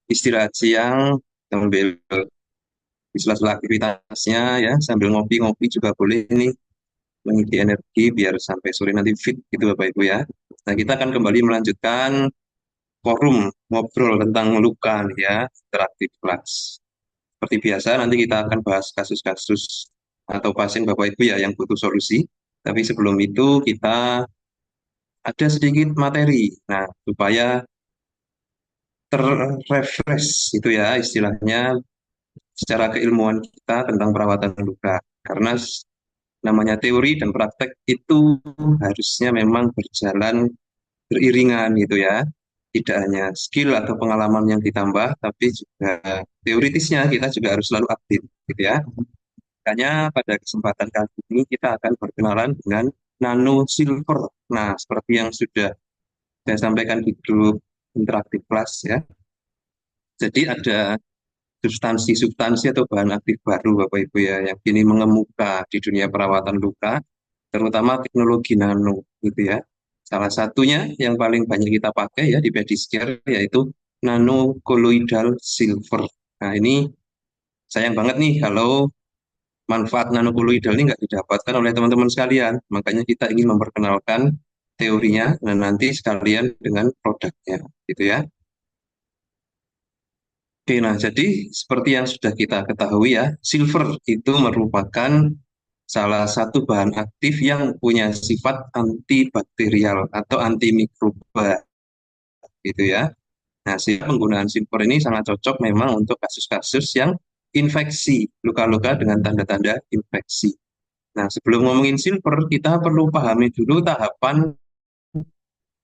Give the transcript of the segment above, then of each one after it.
istirahat siang, sambil di sela-sela aktivitasnya ya, sambil ngopi-ngopi juga boleh nih, mengisi energi biar sampai sore nanti fit gitu Bapak Ibu ya. Nah, kita akan kembali melanjutkan forum ngobrol tentang luka nih ya, interaktif kelas. Seperti biasa nanti kita akan bahas kasus-kasus atau pasien Bapak Ibu ya yang butuh solusi. Tapi sebelum itu kita ada sedikit materi. Nah, supaya terrefresh itu ya istilahnya secara keilmuan kita tentang perawatan luka. Karena namanya teori dan praktek itu harusnya memang berjalan beriringan gitu ya. Tidak hanya skill atau pengalaman yang ditambah, tapi juga teoritisnya kita juga harus selalu update gitu ya. Makanya pada kesempatan kali ini kita akan berkenalan dengan nano silver. Nah, seperti yang sudah saya sampaikan di grup interaktif kelas ya. Jadi ada substansi-substansi atau bahan aktif baru Bapak Ibu ya yang kini mengemuka di dunia perawatan luka, terutama teknologi nano gitu ya. Salah satunya yang paling banyak kita pakai ya di Pedicure yaitu nano colloidal silver. Nah, ini sayang banget nih kalau manfaat nano colloidal ini nggak didapatkan oleh teman-teman sekalian. Makanya kita ingin memperkenalkan teorinya dan nanti sekalian dengan produknya gitu ya. Oke, nah jadi seperti yang sudah kita ketahui ya, silver itu merupakan salah satu bahan aktif yang punya sifat antibakterial atau antimikroba gitu ya. Nah, sehingga penggunaan silver ini sangat cocok memang untuk kasus-kasus yang infeksi, luka-luka dengan tanda-tanda infeksi. Nah, sebelum ngomongin silver, kita perlu pahami dulu tahapan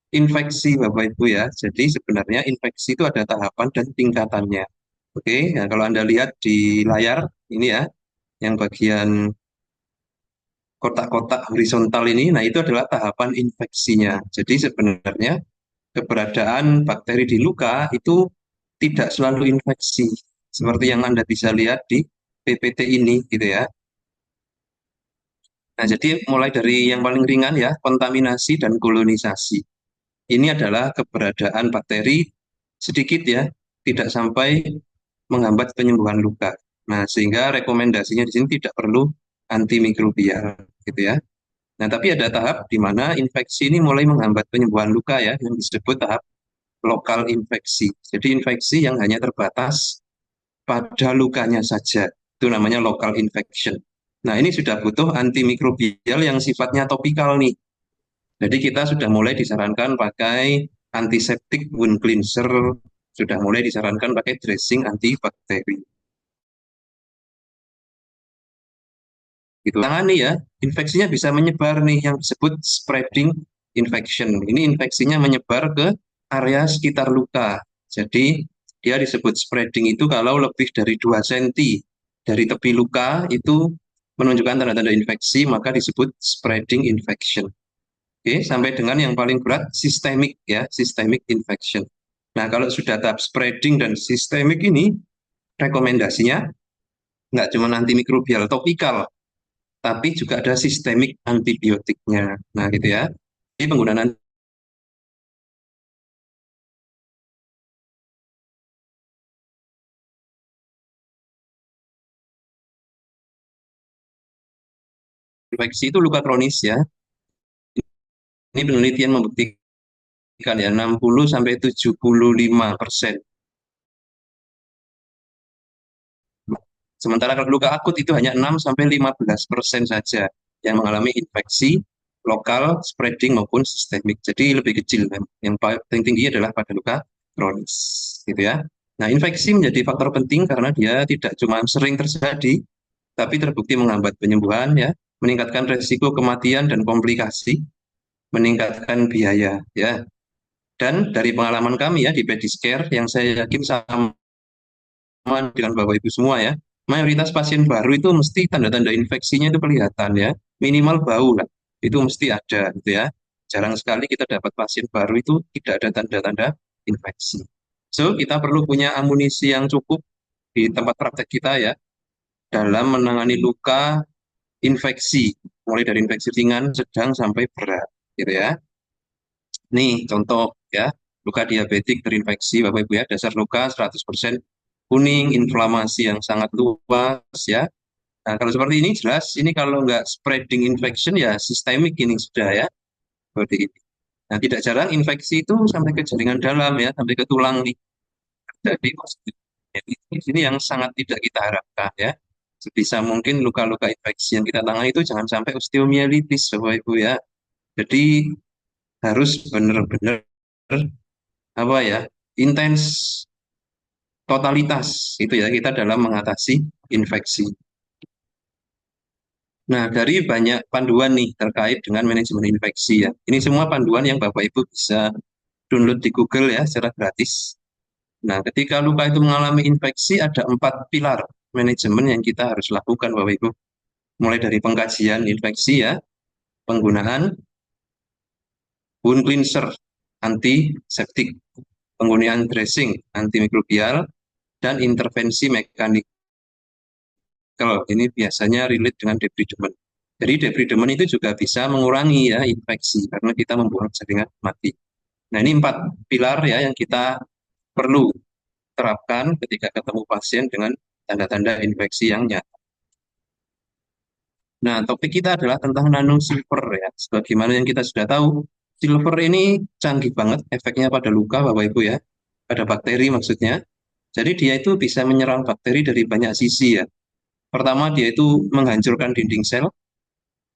infeksi Bapak Ibu ya. Jadi sebenarnya infeksi itu ada tahapan dan tingkatannya. Oke, nah kalau Anda lihat di layar ini ya, yang bagian kotak-kotak horizontal ini, nah itu adalah tahapan infeksinya. Jadi sebenarnya keberadaan bakteri di luka itu tidak selalu infeksi. Seperti yang Anda bisa lihat di PPT ini gitu ya. Nah, jadi mulai dari yang paling ringan ya, kontaminasi dan kolonisasi. Ini adalah keberadaan bakteri sedikit ya, tidak sampai menghambat penyembuhan luka. Nah, sehingga rekomendasinya di sini tidak perlu antimikrobial gitu ya. Nah, tapi ada tahap di mana infeksi ini mulai menghambat penyembuhan luka ya, yang disebut tahap lokal infeksi. Jadi infeksi yang hanya terbatas pada lukanya saja. Itu namanya local infection. Nah, ini sudah butuh antimikrobial yang sifatnya topikal nih. Jadi kita sudah mulai disarankan pakai antiseptik wound cleanser, sudah mulai disarankan pakai dressing antibakteri. Gitu. Tangani ya, infeksinya bisa menyebar nih yang disebut spreading infection. Ini infeksinya menyebar ke area sekitar luka. Jadi dia disebut spreading itu kalau lebih dari 2 cm dari tepi luka itu menunjukkan tanda-tanda infeksi, maka disebut spreading infection. Oke, sampai dengan yang paling berat systemic ya, systemic infection. Nah, kalau sudah tahap spreading dan systemic ini, rekomendasinya nggak cuma antimikrobial topikal, tapi juga ada sistemik antibiotiknya. Nah, gitu ya. Jadi penggunaan infeksi itu luka kronis ya. Ini penelitian membuktikan ya 60 sampai 75%. Sementara kalau luka akut itu hanya 6 sampai 15% saja yang mengalami infeksi lokal, spreading maupun sistemik. Jadi lebih kecil. Yang paling tinggi adalah pada luka kronis, gitu ya. Nah, infeksi menjadi faktor penting karena dia tidak cuma sering terjadi, tapi terbukti menghambat penyembuhan ya, meningkatkan resiko kematian dan komplikasi, meningkatkan biaya ya. Dan dari pengalaman kami ya di Pedicare yang saya yakin sama dengan Bapak Ibu semua ya, mayoritas pasien baru itu mesti tanda-tanda infeksinya itu kelihatan ya, minimal bau lah, itu mesti ada gitu ya. Jarang sekali kita dapat pasien baru itu tidak ada tanda-tanda infeksi. So, kita perlu punya amunisi yang cukup di tempat praktek kita ya, dalam menangani luka infeksi, mulai dari infeksi ringan, sedang, sampai berat, gitu ya. Nih contoh ya, luka diabetik terinfeksi, Bapak Ibu ya, dasar luka 100% kuning, inflamasi yang sangat luas ya. Nah, kalau seperti ini jelas, ini kalau nggak spreading infection ya sistemik ini sudah ya, seperti ini. Nah, tidak jarang infeksi itu sampai ke jaringan dalam ya, sampai ke tulang nih. Jadi ini yang sangat tidak kita harapkan ya. Sebisa mungkin luka-luka infeksi yang kita tangani itu jangan sampai osteomielitis, Bapak Ibu ya. Jadi harus benar-benar apa ya, intens totalitas itu ya kita dalam mengatasi infeksi. Nah, dari banyak panduan nih terkait dengan manajemen infeksi ya. Ini semua panduan yang Bapak Ibu bisa download di Google ya secara gratis. Nah, ketika luka itu mengalami infeksi ada 4 pilar manajemen yang kita harus lakukan Bapak Ibu. Mulai dari pengkajian infeksi ya, penggunaan wound cleanser antiseptik, penggunaan dressing antimikrobial, dan intervensi mekanik. Kalau ini biasanya relate dengan debridement. Jadi debridement itu juga bisa mengurangi ya infeksi karena kita membuang jaringan mati. Nah ini 4 pilar ya yang kita perlu terapkan ketika ketemu pasien dengan tanda-tanda infeksi yang nyata. Nah topik kita adalah tentang nano silver ya. Sebagaimana yang kita sudah tahu, silver ini canggih banget efeknya pada luka Bapak Ibu ya. Pada bakteri maksudnya. Jadi dia itu bisa menyerang bakteri dari banyak sisi ya. Pertama dia itu menghancurkan dinding sel.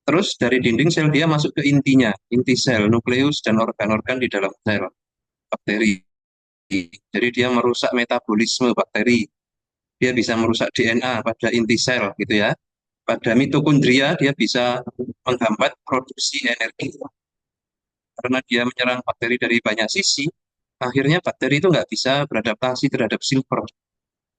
Terus dari dinding sel dia masuk ke intinya, inti sel, nukleus, dan organ-organ di dalam sel bakteri. Jadi dia merusak metabolisme bakteri. Dia bisa merusak DNA pada inti sel gitu ya. Pada mitokondria dia bisa menghambat produksi energi. Karena dia menyerang bakteri dari banyak sisi, akhirnya bakteri itu nggak bisa beradaptasi terhadap silver.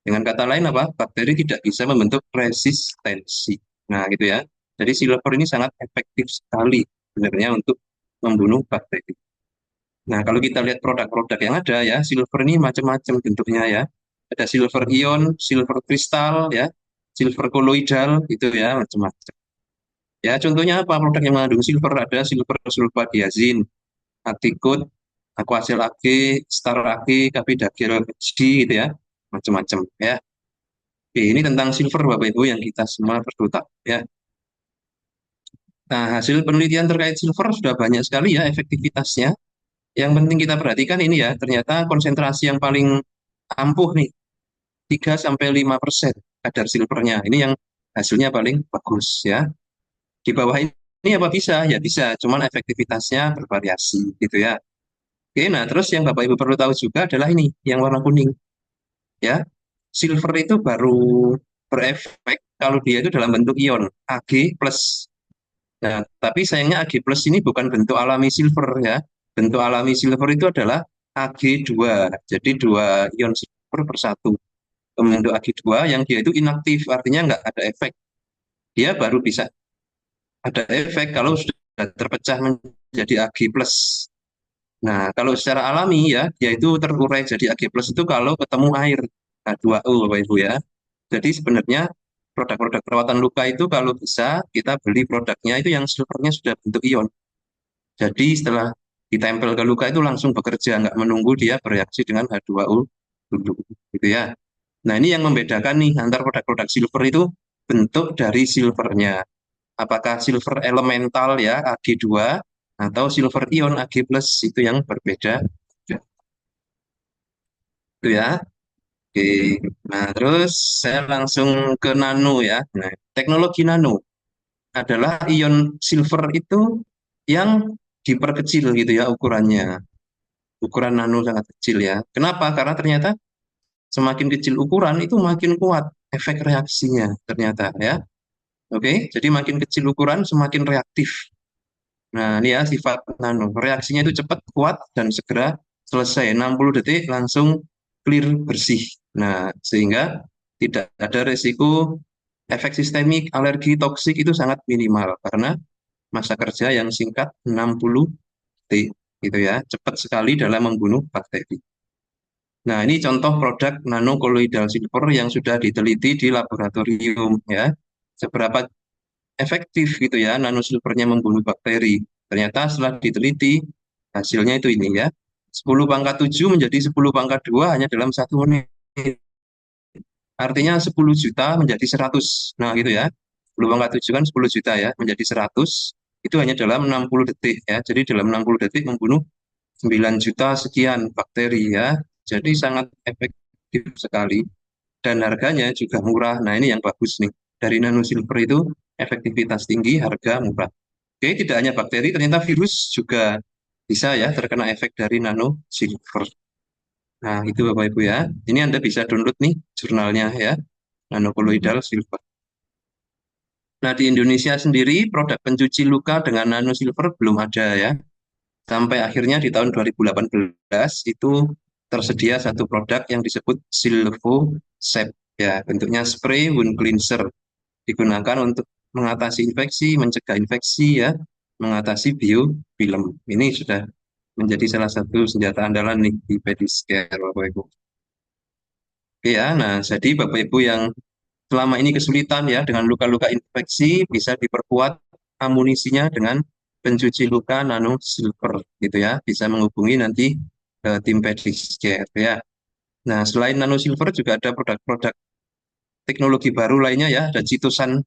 Dengan kata lain apa? Bakteri tidak bisa membentuk resistensi. Nah gitu ya. Jadi silver ini sangat efektif sekali sebenarnya untuk membunuh bakteri. Nah, kalau kita lihat produk-produk yang ada ya, silver ini macam-macam bentuknya ya. Ada silver ion, silver kristal ya, silver koloidal gitu ya, macam-macam. Ya, contohnya apa produk yang mengandung silver? Ada silver sulfadiazin, Acticud, Aquacel AG, Star AG, Capidactyl HD gitu ya, macam-macam ya. Oke, ini tentang silver Bapak Ibu yang kita semua perlu tahu ya. Nah, hasil penelitian terkait silver sudah banyak sekali ya efektivitasnya. Yang penting kita perhatikan ini ya, ternyata konsentrasi yang paling ampuh nih, 3-5% kadar silvernya. Ini yang hasilnya paling bagus ya. Di bawah ini apa bisa? Ya bisa, cuman efektivitasnya bervariasi gitu ya. Oke, nah terus yang Bapak Ibu perlu tahu juga adalah ini, yang warna kuning ya. Silver itu baru berefek kalau dia itu dalam bentuk ion, Ag plus. Nah, tapi sayangnya Ag plus ini bukan bentuk alami silver ya. Bentuk alami silver itu adalah Ag2. Jadi dua ion silver bersatu membentuk Ag2 yang dia itu inaktif, artinya nggak ada efek. Dia baru bisa ada efek kalau sudah terpecah menjadi Ag plus. Nah, kalau secara alami ya, dia itu terurai jadi Ag plus itu kalau ketemu air, H2O Bapak Ibu ya. Jadi sebenarnya produk-produk perawatan luka itu kalau bisa kita beli produknya itu yang silvernya sudah bentuk ion. Jadi setelah ditempel ke luka itu langsung bekerja, nggak menunggu dia bereaksi dengan H2O dulu, gitu ya. Nah ini yang membedakan nih antar produk-produk silver itu bentuk dari silvernya. Apakah silver elemental ya Ag2 atau silver ion Ag plus itu yang berbeda. Itu ya. Oke. Nah terus saya langsung ke nano ya. Nah, teknologi nano adalah ion silver itu yang diperkecil gitu ya ukurannya. Ukuran nano sangat kecil ya. Kenapa? Karena ternyata semakin kecil ukuran itu makin kuat efek reaksinya ternyata ya. Oke, jadi makin kecil ukuran semakin reaktif. Nah, ini ya sifat nano. Reaksinya itu cepat, kuat, dan segera selesai. 60 detik langsung clear, bersih. Nah, sehingga tidak ada resiko efek sistemik, alergi, toksik itu sangat minimal. Karena masa kerja yang singkat 60 detik. Gitu ya, cepat sekali dalam membunuh bakteri. Nah, ini contoh produk nanocolloidal silver yang sudah diteliti di laboratorium ya. Seberapa efektif gitu ya nanosilvernya membunuh bakteri. Ternyata setelah diteliti hasilnya itu ini ya. 10 pangkat 7 menjadi 10 pangkat 2 hanya dalam 1 menit. Artinya 10 juta menjadi 100. Nah, gitu ya. 10 pangkat 7 kan 10 juta ya, menjadi 100. Itu hanya dalam 60 detik ya. Jadi dalam 60 detik membunuh 9 juta sekian bakteri ya. Jadi sangat efektif sekali. Dan harganya juga murah. Nah, ini yang bagus nih. Dari nano silver itu efektivitas tinggi, harga murah. Oke, tidak hanya bakteri, ternyata virus juga bisa ya terkena efek dari nano silver. Nah, itu Bapak Ibu ya. Ini Anda bisa download nih jurnalnya ya, nanocolloidal silver. Nah, di Indonesia sendiri produk pencuci luka dengan nano silver belum ada ya. Sampai akhirnya di tahun 2018 itu tersedia satu produk yang disebut Silvo Sep ya, bentuknya spray wound cleanser, digunakan untuk mengatasi infeksi, mencegah infeksi ya, mengatasi biofilm. Ini sudah menjadi salah satu senjata andalan nih di Pedicare Bapak Ibu. Oke ya, nah jadi Bapak Ibu yang selama ini kesulitan ya dengan luka-luka infeksi bisa diperkuat amunisinya dengan pencuci luka nano silver gitu ya. Bisa menghubungi nanti tim Pedicare ya. Nah, selain nano silver juga ada produk-produk teknologi baru lainnya ya, ada Citosan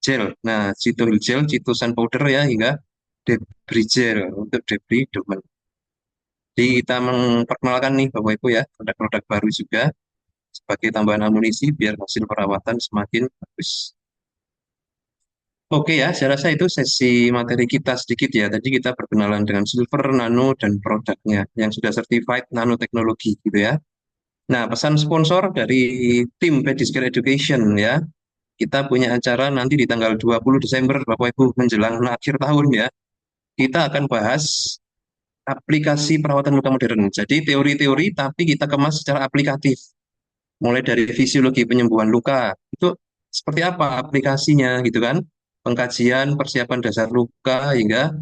gel. Nah, Citohil gel, Citosan powder ya hingga debris gel untuk debris demen. Jadi kita memperkenalkan nih Bapak Ibu ya, produk-produk baru juga sebagai tambahan amunisi biar hasil perawatan semakin bagus. Oke ya, saya rasa itu sesi materi kita sedikit ya. Tadi kita berkenalan dengan silver, nano, dan produknya yang sudah certified nanoteknologi gitu ya. Nah, pesan sponsor dari tim Pedicare Education ya. Kita punya acara nanti di tanggal 20 Desember, Bapak Ibu, menjelang akhir tahun ya. Kita akan bahas aplikasi perawatan luka modern. Jadi teori-teori tapi kita kemas secara aplikatif. Mulai dari fisiologi penyembuhan luka, itu seperti apa aplikasinya gitu kan. Pengkajian, persiapan dasar luka hingga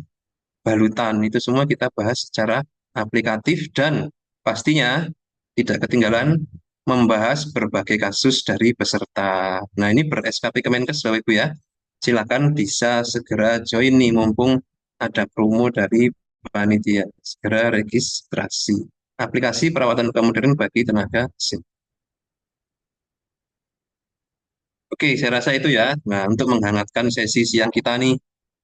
balutan. Itu semua kita bahas secara aplikatif dan pastinya tidak ketinggalan membahas berbagai kasus dari peserta. Nah, ini ber-SKP Kemenkes Bapak Ibu ya. Silakan bisa segera join nih mumpung ada promo dari panitia. Segera registrasi. Aplikasi perawatan luka modern bagi tenaga kesehatan. Oke, saya rasa itu ya. Nah, untuk menghangatkan sesi siang kita nih,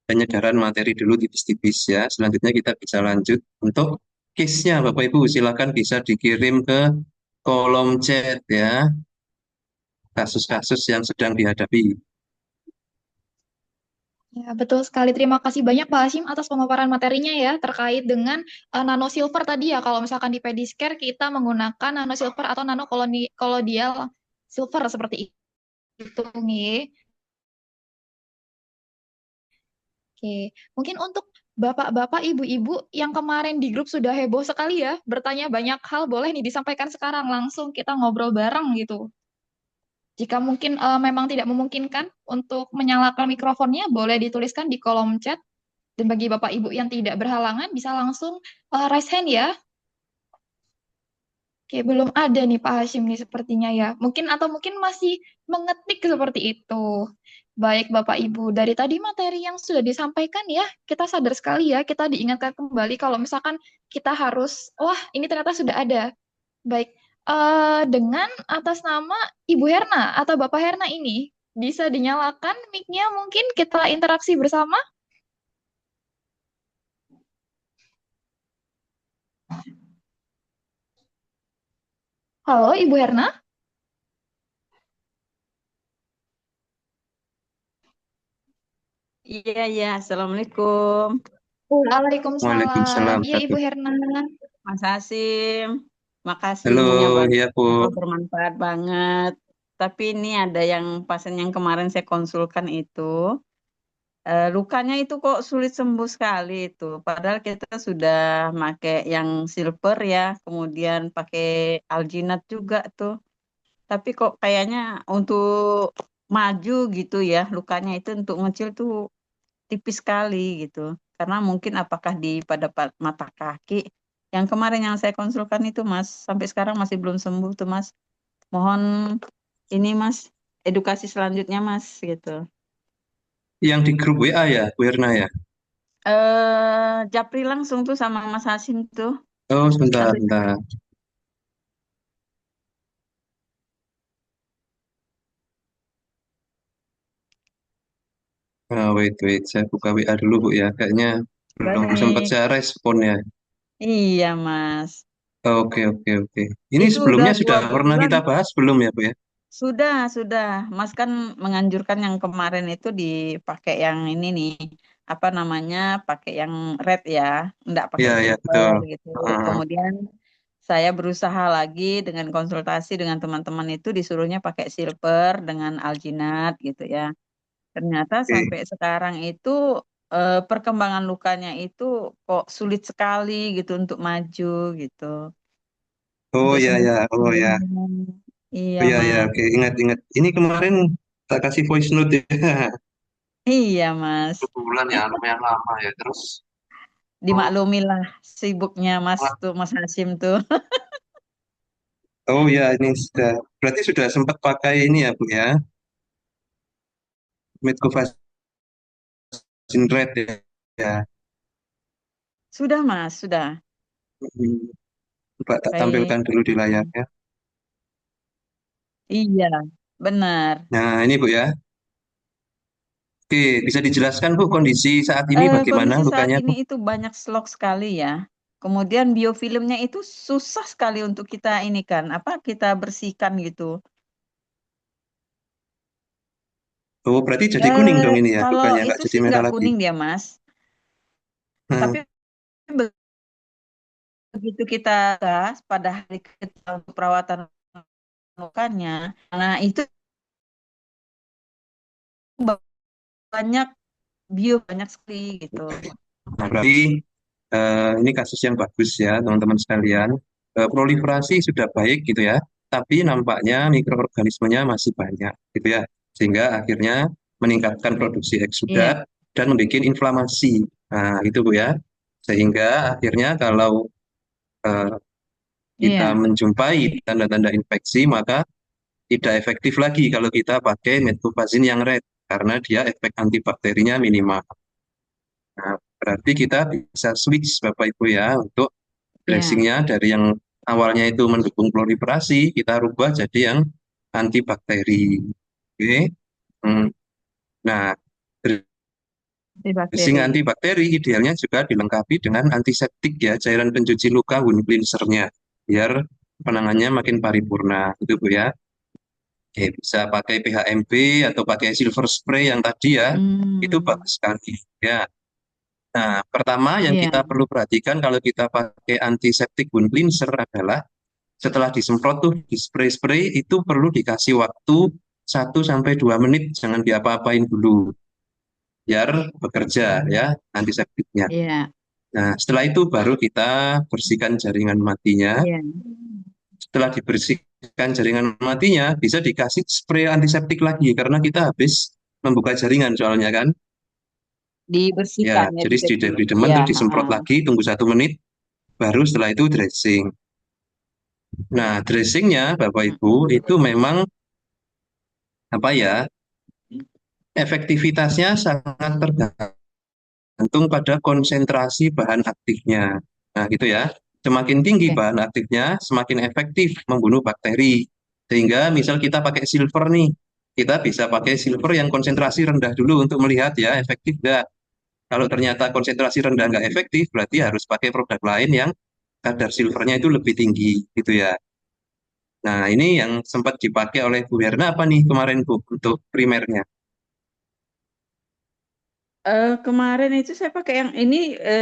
penyedaran materi dulu tipis-tipis ya. Selanjutnya kita bisa lanjut untuk case-nya, Bapak Ibu. Silakan bisa dikirim ke kolom chat ya, kasus-kasus yang sedang dihadapi. Ya, betul sekali. Terima kasih banyak Pak Hashim atas pemaparan materinya ya terkait dengan nano silver tadi ya. Kalau misalkan di Pedicare kita menggunakan nano silver atau nano kolodial silver seperti itu nih. Oke, mungkin untuk bapak-bapak, ibu-ibu yang kemarin di grup sudah heboh sekali ya, bertanya banyak hal, boleh nih disampaikan sekarang langsung kita ngobrol bareng gitu. Jika mungkin memang tidak memungkinkan untuk menyalakan mikrofonnya, boleh dituliskan di kolom chat. Dan bagi bapak ibu yang tidak berhalangan, bisa langsung raise hand ya. Oke, belum ada nih Pak Hashim nih sepertinya ya. Mungkin atau mungkin masih mengetik seperti itu. Baik Bapak Ibu, dari tadi materi yang sudah disampaikan ya, kita sadar sekali ya, kita diingatkan kembali kalau misalkan kita harus, wah ini ternyata sudah ada. Baik, dengan atas nama Ibu Herna atau Bapak Herna ini, bisa dinyalakan mic-nya mungkin kita interaksi bersama. Halo Ibu Herna. Iya, iya. Assalamualaikum, Waalaikumsalam. Waalaikumsalam. Iya Ibu Herna. Mas Hasim. Makasih Halo, ilmunya ya Bu. bermanfaat banget. Tapi ini ada yang pasien yang kemarin saya konsulkan itu, lukanya itu kok sulit sembuh sekali itu. Padahal kita sudah pakai yang silver ya, kemudian pakai alginat juga tuh. Tapi kok kayaknya untuk maju gitu ya, lukanya itu untuk ngecil tuh tipis sekali gitu. Karena mungkin apakah di pada mata kaki yang kemarin yang saya konsulkan itu Mas, sampai sekarang masih belum sembuh tuh Mas. Mohon ini Mas, edukasi selanjutnya Mas gitu. Yang di grup WA ya, Bu Erna ya. Japri langsung tuh sama Mas Hasim tuh. Oh, sebentar, Sampai sebentar. Wait, wait. Saya buka WA dulu, Bu, ya. Kayaknya belum sempat baik. saya respon ya. Iya, Mas. Oke, oke, oke. Ini Itu udah sebelumnya sudah dua pernah bulan. kita bahas belum ya, Bu, ya? Sudah. Mas kan menganjurkan yang kemarin itu dipakai yang ini nih, apa namanya, pakai yang red ya, enggak pakai Iya, iya, betul. silver gitu. Heeh. Kemudian saya berusaha lagi dengan konsultasi dengan teman-teman itu disuruhnya pakai silver dengan alginat gitu ya. Ternyata Oke. sampai sekarang itu perkembangan lukanya itu kok sulit sekali gitu untuk maju gitu, Oh, untuk ya, sembuh. ya. Oh, ya. Iya, Oh, ya, ya. Mas. Oke, ingat, ingat. Ini kemarin tak kasih voice note ya. Iya, Mas. 1 bulan ya, lumayan lama ya. Terus, oh, Dimaklumilah sibuknya Mas tuh, Mas Hashim tuh. oh ya, ini sudah. Berarti sudah sempat pakai ini ya, Bu, ya. Metcovacin Red ya. Ya. Sudah, Mas, sudah. Hmm. Coba tak Baik. tampilkan dulu di layarnya. Iya, benar. Nah, ini Bu ya. Oke, bisa dijelaskan Bu kondisi saat ini bagaimana Kondisi saat lukanya ini Bu? itu banyak slok sekali ya. Kemudian biofilmnya itu susah sekali untuk kita ini kan, apa kita bersihkan gitu. Oh, berarti jadi kuning Eh, dong ini ya, Kalau lukanya nggak itu jadi sih merah nggak lagi. kuning dia, Mas. Hmm. Tapi begitu kita gas pada hari kita untuk perawatan lukanya, nah itu banyak banyak sekali gitu. Nah, berarti ini kasus yang bagus ya, teman-teman sekalian. Proliferasi sudah baik gitu ya, tapi nampaknya mikroorganismenya masih banyak gitu ya, sehingga akhirnya meningkatkan produksi Iya, eksudat dan membuat inflamasi. Nah, itu Bu ya. Sehingga akhirnya kalau eh, kita iya, menjumpai tanda-tanda infeksi, maka tidak efektif lagi kalau kita pakai metcovacin yang red karena dia efek antibakterinya minimal. Nah, berarti kita bisa switch Bapak Ibu ya untuk iya, dressingnya dari yang awalnya itu mendukung proliferasi, kita rubah jadi yang antibakteri. Oke. Hmm. Nah, dressing antibakteri. antibakteri idealnya juga dilengkapi dengan antiseptik ya, cairan pencuci luka wound cleanser-nya, biar penanganannya makin paripurna. Itu Bu ya. Oke, bisa pakai PHMB atau pakai silver spray yang tadi ya, itu Hmm, bagus sekali. Ya. Nah, pertama yang iya, kita perlu perhatikan kalau kita pakai antiseptik wound cleanser adalah setelah disemprot tuh di spray-spray itu perlu dikasih waktu 1 sampai 2 menit, jangan diapa-apain dulu, biar bekerja ya antiseptiknya. iya, Nah, setelah itu baru kita bersihkan jaringan matinya. iya. Setelah dibersihkan jaringan matinya, bisa dikasih spray antiseptik lagi karena kita habis membuka jaringan soalnya kan. Ya, Dibersihkan ya, jadi di demen Iya, terus disemprot heeh. lagi, tunggu 1 menit, baru setelah itu dressing. Nah, dressingnya Bapak Ibu itu memang apa ya, efektivitasnya sangat tergantung pada konsentrasi bahan aktifnya. Nah, gitu ya. Semakin tinggi Oke. bahan aktifnya, semakin efektif membunuh bakteri. Sehingga misal kita pakai silver nih, kita bisa pakai silver yang konsentrasi rendah dulu untuk melihat ya efektif nggak. Kalau ternyata konsentrasi rendah nggak efektif, berarti harus pakai produk lain yang kadar silvernya itu lebih tinggi, gitu ya. Nah, ini yang sempat dipakai oleh Bu Herna apa nih kemarin Bu untuk primernya? Kemarin itu saya pakai yang ini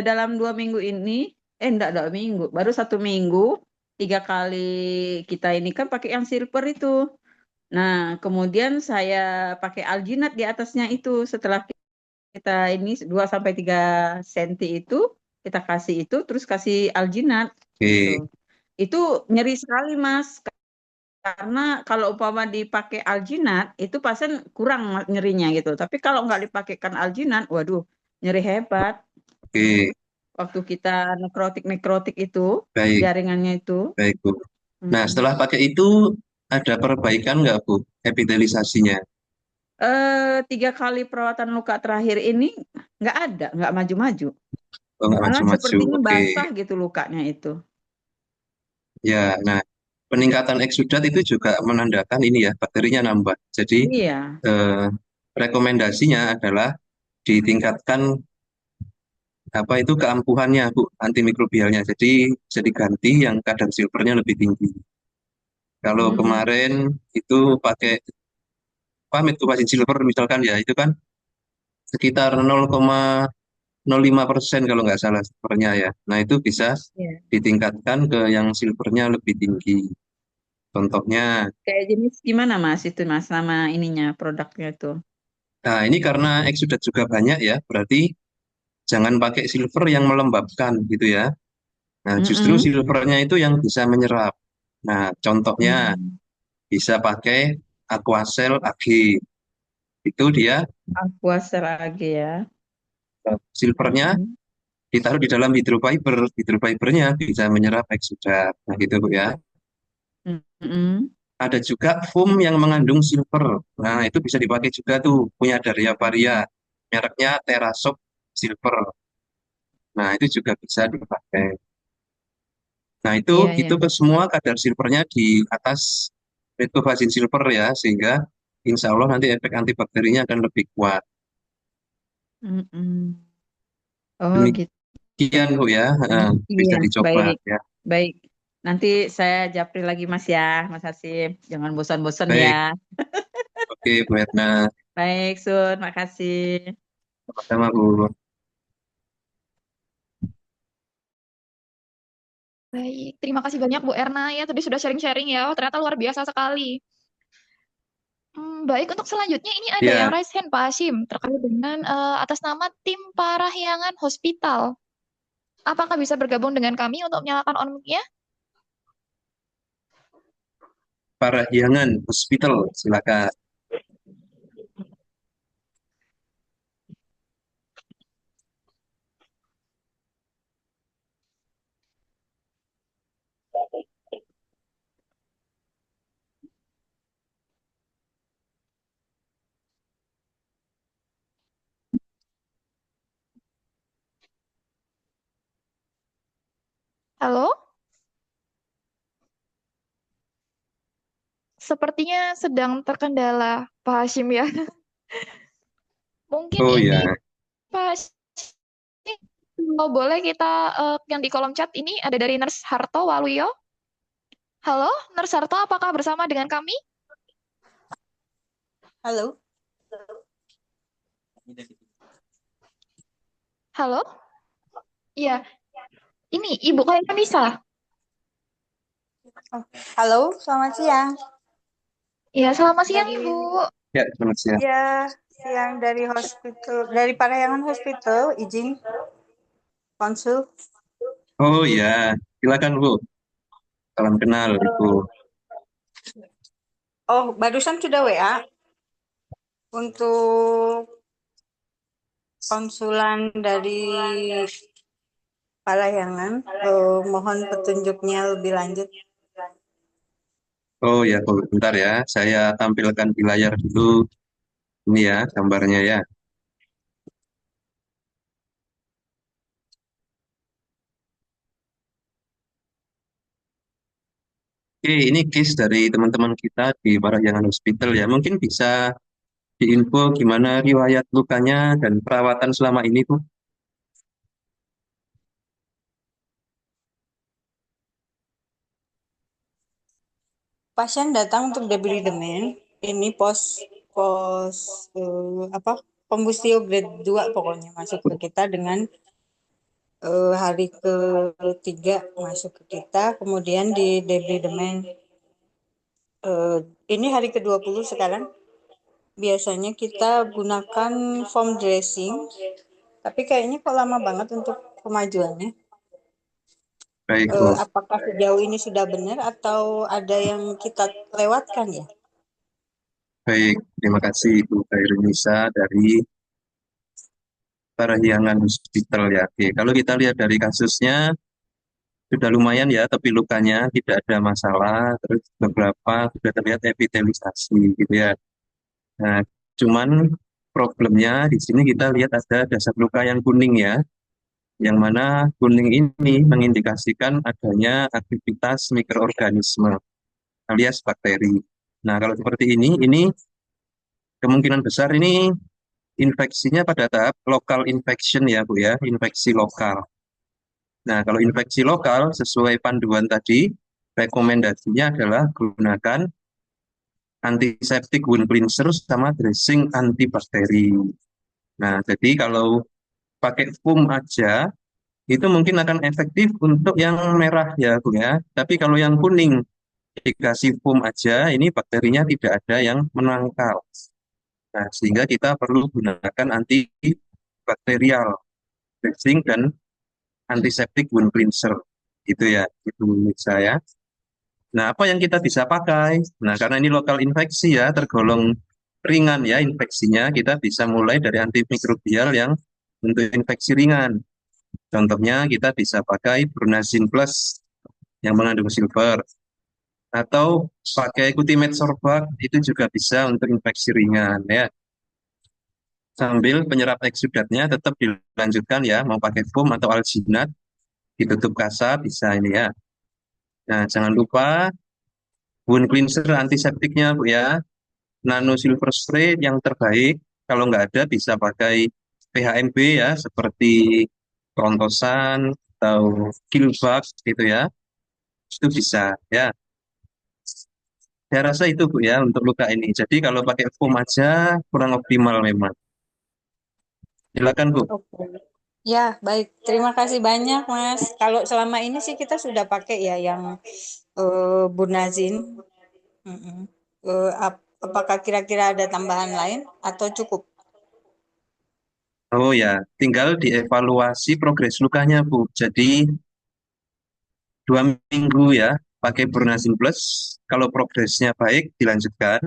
dalam 2 minggu ini, enggak 2 minggu, baru 1 minggu, 3 kali kita ini kan pakai yang silver itu. Nah, kemudian saya pakai alginat di atasnya itu setelah kita ini 2 sampai 3 senti itu kita kasih itu terus kasih alginat gitu. Oke, Itu nyeri sekali Mas karena kalau umpama dipakai alginat itu pasien kurang nyerinya gitu. Tapi kalau nggak dipakaikan alginat, waduh nyeri hebat oke, waktu kita nekrotik itu baik, jaringannya itu. baik Bu. Nah, setelah Mm. pakai itu ada perbaikan nggak Bu epitelisasinya? 3 kali perawatan luka terakhir ini nggak ada, nggak maju-maju. Oh, nggak Malah maju-maju. sepertinya Oke, basah gitu lukanya itu. Ya, nah peningkatan eksudat itu juga menandakan ini ya bakterinya nambah. Jadi Iya. eh, rekomendasinya adalah ditingkatkan apa itu keampuhannya Bu, antimikrobialnya. Jadi bisa diganti yang kadar silvernya lebih tinggi. Kalau Hmm. kemarin itu pakai apa metformin silver misalkan ya itu kan sekitar 0,05% kalau nggak salah silvernya ya. Nah itu bisa Iya. ditingkatkan ke yang silvernya lebih tinggi. Contohnya, Kayak jenis gimana Mas itu Mas nama ininya produknya tuh? nah ini karena eksudat juga banyak ya, berarti jangan pakai silver yang melembabkan gitu ya. Nah justru Mm-mm. silvernya itu yang bisa menyerap. Nah contohnya Hmm. bisa pakai Aquacel AG. Itu dia Aqua lagi ya. silvernya Mm-mm. ditaruh di dalam hydrofiber. Hydrofibernya bisa menyerap eksudat. Nah gitu Bu ya. Mm-mm. Ada juga foam yang mengandung silver. Nah, itu bisa dipakai juga tuh, punya dari Avaria. Mereknya Terasop Silver. Nah, itu juga bisa dipakai. Nah, Iya, itu iya. ke semua kadar silvernya di atas metofazin silver ya, sehingga insya Allah nanti efek antibakterinya akan lebih kuat. Mm-mm. Oh gitu. Demikian Bu ya, Iya, bisa dicoba baik. ya. Baik. Nanti saya japri lagi Mas ya, Mas Hasim. Jangan bosan-bosan ya. Baik, oke Bu Erna, Baik, Sun. Makasih. sama-sama Bu. Baik, terima kasih banyak Bu Erna ya tadi sudah sharing-sharing ya. Oh, ternyata luar biasa sekali. Baik, untuk selanjutnya ini ada yang Ya, raise hand Pak Hashim terkait dengan atas nama tim Parahyangan Hospital. Apakah bisa bergabung dengan kami untuk menyalakan on mic-nya? Parahyangan Hospital, silakan. Halo? Sepertinya sedang terkendala Pak Hashim ya. Mungkin Oh ini ya, Pak Hashim, kalau boleh kita yang di kolom chat ini ada dari Nurse Harto Waluyo. Halo, Nurse Harto, apakah bersama dengan kami? Halo, Halo? Iya, ini Ibu Kayla Nisa. halo, selamat siang. Iya, selamat siang Dari Ibu. ya selamat siang. ya siang dari hospital, dari Parahyangan Hospital, izin konsul. Oh ya, silakan Bu. Salam kenal Ibu. Oh, barusan sudah WA untuk konsulan dari Parahyangan. Mohon petunjuknya lebih lanjut. Oh ya, Bu, bentar ya. Saya tampilkan di layar dulu. Ini ya gambarnya ya. Oke, ini case dari teman-teman kita di Parahyangan Hospital ya. Mungkin bisa diinfo gimana riwayat lukanya dan perawatan selama ini, Bu. Pasien datang untuk debridement. Ini pos pos apa? Pembustio grade 2 pokoknya masuk ke kita dengan hari ketiga masuk ke kita, kemudian di debridement. Ini hari ke-20 sekarang. Biasanya kita gunakan foam dressing, tapi kayaknya kok lama banget untuk kemajuannya. Baik, Bu. Apakah sejauh ini sudah benar atau ada yang kita lewatkan ya? Baik, terima kasih Bu Khairunisa dari Parahyangan Hospital ya. Oke, kalau kita lihat dari kasusnya sudah lumayan ya, tapi lukanya tidak ada masalah. Terus beberapa sudah terlihat epitelisasi gitu ya. Nah, cuman problemnya di sini kita lihat ada dasar luka yang kuning ya. yang mana kuning ini mengindikasikan adanya aktivitas mikroorganisme alias bakteri. Nah, kalau seperti ini kemungkinan besar ini infeksinya pada tahap lokal infection ya Bu ya, infeksi lokal. Nah, kalau infeksi lokal sesuai panduan tadi, rekomendasinya adalah gunakan antiseptik wound cleanser sama dressing antibakteri. Nah, jadi kalau pakai foam aja itu mungkin akan efektif untuk yang merah ya Bu ya. Tapi kalau yang kuning dikasih foam aja ini bakterinya tidak ada yang menangkal. Nah, sehingga kita perlu gunakan antibakterial dressing dan antiseptik wound cleanser. Gitu ya, itu menurut saya. Nah, apa yang kita bisa pakai? Nah, karena ini lokal infeksi ya, tergolong ringan ya infeksinya, kita bisa mulai dari antimikrobial yang untuk infeksi ringan. Contohnya kita bisa pakai Brunazin Plus yang mengandung silver, atau pakai Cutimed Sorbac itu juga bisa untuk infeksi ringan ya. Sambil penyerap eksudatnya tetap dilanjutkan ya, mau pakai foam atau alginat, ditutup kasa bisa ini ya. Nah, jangan lupa wound cleanser antiseptiknya Bu ya. Nano Silver Spray yang terbaik, kalau nggak ada bisa pakai PHMB ya, seperti Prontosan atau Killbug gitu ya, itu bisa ya. Saya rasa itu Bu ya untuk luka ini. Jadi kalau pakai foam aja kurang optimal memang. Silakan Bu. Oke. Ya, baik. Terima kasih banyak, Mas. Kalau selama ini sih kita sudah pakai ya yang Bunazin. Mm-mm. Apakah kira-kira ada tambahan lain atau cukup? Oh ya, tinggal dievaluasi progres lukanya Bu. Jadi 2 minggu ya pakai Burnazin Plus. Kalau progresnya baik dilanjutkan.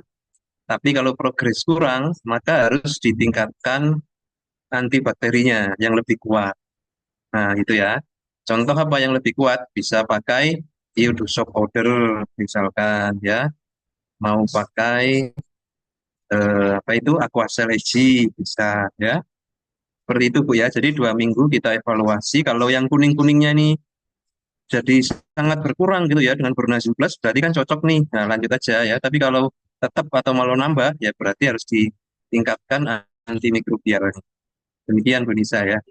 Tapi kalau progres kurang, maka harus ditingkatkan antibakterinya yang lebih kuat. Nah, itu ya. Contoh apa yang lebih kuat? Bisa pakai iodosoc powder misalkan ya. Mau pakai apa itu Aquacel EG bisa ya. Seperti itu Bu ya. Jadi 2 minggu kita evaluasi. Kalau yang kuning-kuningnya nih jadi sangat berkurang gitu ya dengan Burnazin Plus, berarti kan cocok nih. Nah, lanjut aja ya. Tapi kalau tetap atau malah nambah, ya berarti harus ditingkatkan antimikrobial. Demikian Bu Nisa ya.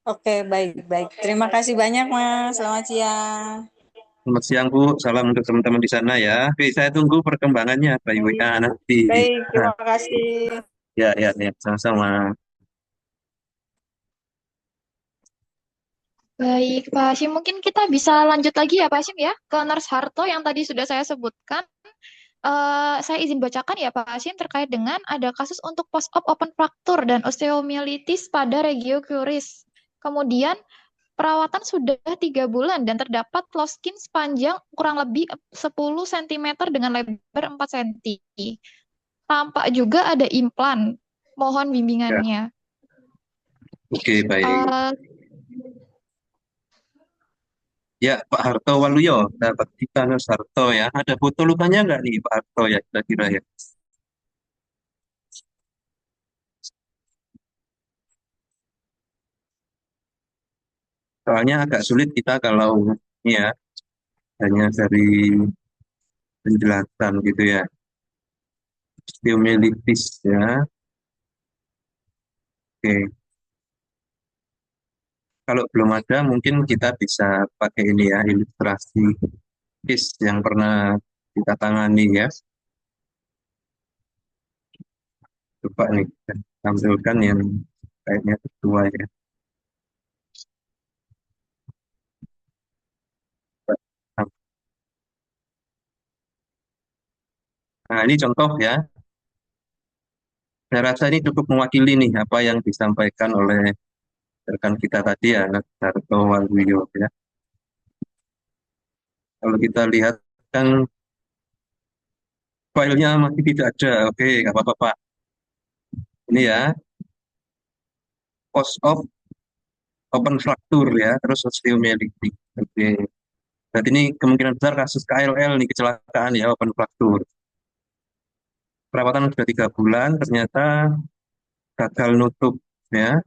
Oke, baik. Terima kasih banyak, Mas. Selamat siang. Selamat siang Bu, salam untuk teman-teman di sana ya. Oke, saya tunggu perkembangannya by WA nanti. Baik, Nah, terima kasih. ya, sama-sama. Baik, Pak Hashim, mungkin kita bisa lanjut lagi ya, Pak Hashim ya, ke Nurse Harto yang tadi sudah saya sebutkan. Saya izin bacakan ya, Pak Hashim, terkait dengan ada kasus untuk post-op open fracture dan osteomyelitis pada regio curis. Kemudian perawatan sudah 3 bulan dan terdapat close skin sepanjang kurang lebih 10 cm dengan lebar 4 cm. Tampak juga ada implan. Mohon Ya, bimbingannya. oke baik. Eh, Ya, Pak Harto Waluyo, dapat kita Mas Harto ya. Ada foto lukanya nggak nih Pak Harto ya, kira-kira ya? Soalnya agak sulit kita kalau ini ya, hanya dari penjelasan gitu ya. Osteomyelitis ya. Oke, kalau belum ada mungkin kita bisa pakai ini ya, ilustrasi case yang pernah kita tangani ya. Coba nih, kita tampilkan yang kayaknya sesuai ya. Nah, ini contoh ya. Saya rasa ini cukup mewakili nih apa yang disampaikan oleh rekan kita tadi ya, Darto Waluyo ya. Kalau kita lihat kan filenya masih tidak ada. Oke, nggak apa-apa Pak. Ini ya, post op open fracture ya, terus osteomyelitis. Oke. Berarti ini kemungkinan besar kasus KLL nih, kecelakaan ya, open fracture. Perawatan sudah 3 bulan, ternyata gagal nutup ya.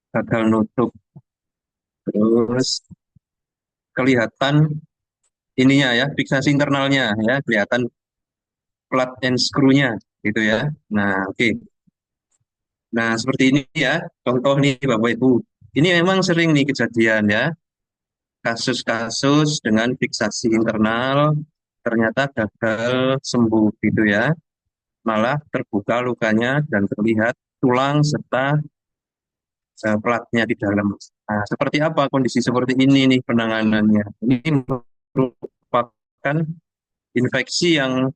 gagal nutup, terus kelihatan ininya ya, fiksasi internalnya ya, kelihatan plat and screw-nya gitu ya. Nah, oke. Nah, seperti ini ya, contoh nih Bapak Ibu. Ini memang sering nih kejadian ya, kasus-kasus dengan fiksasi internal ternyata gagal sembuh gitu ya. Malah terbuka lukanya dan terlihat tulang serta platnya di dalam. Nah, seperti apa kondisi seperti ini nih penanganannya? Ini merupakan infeksi yang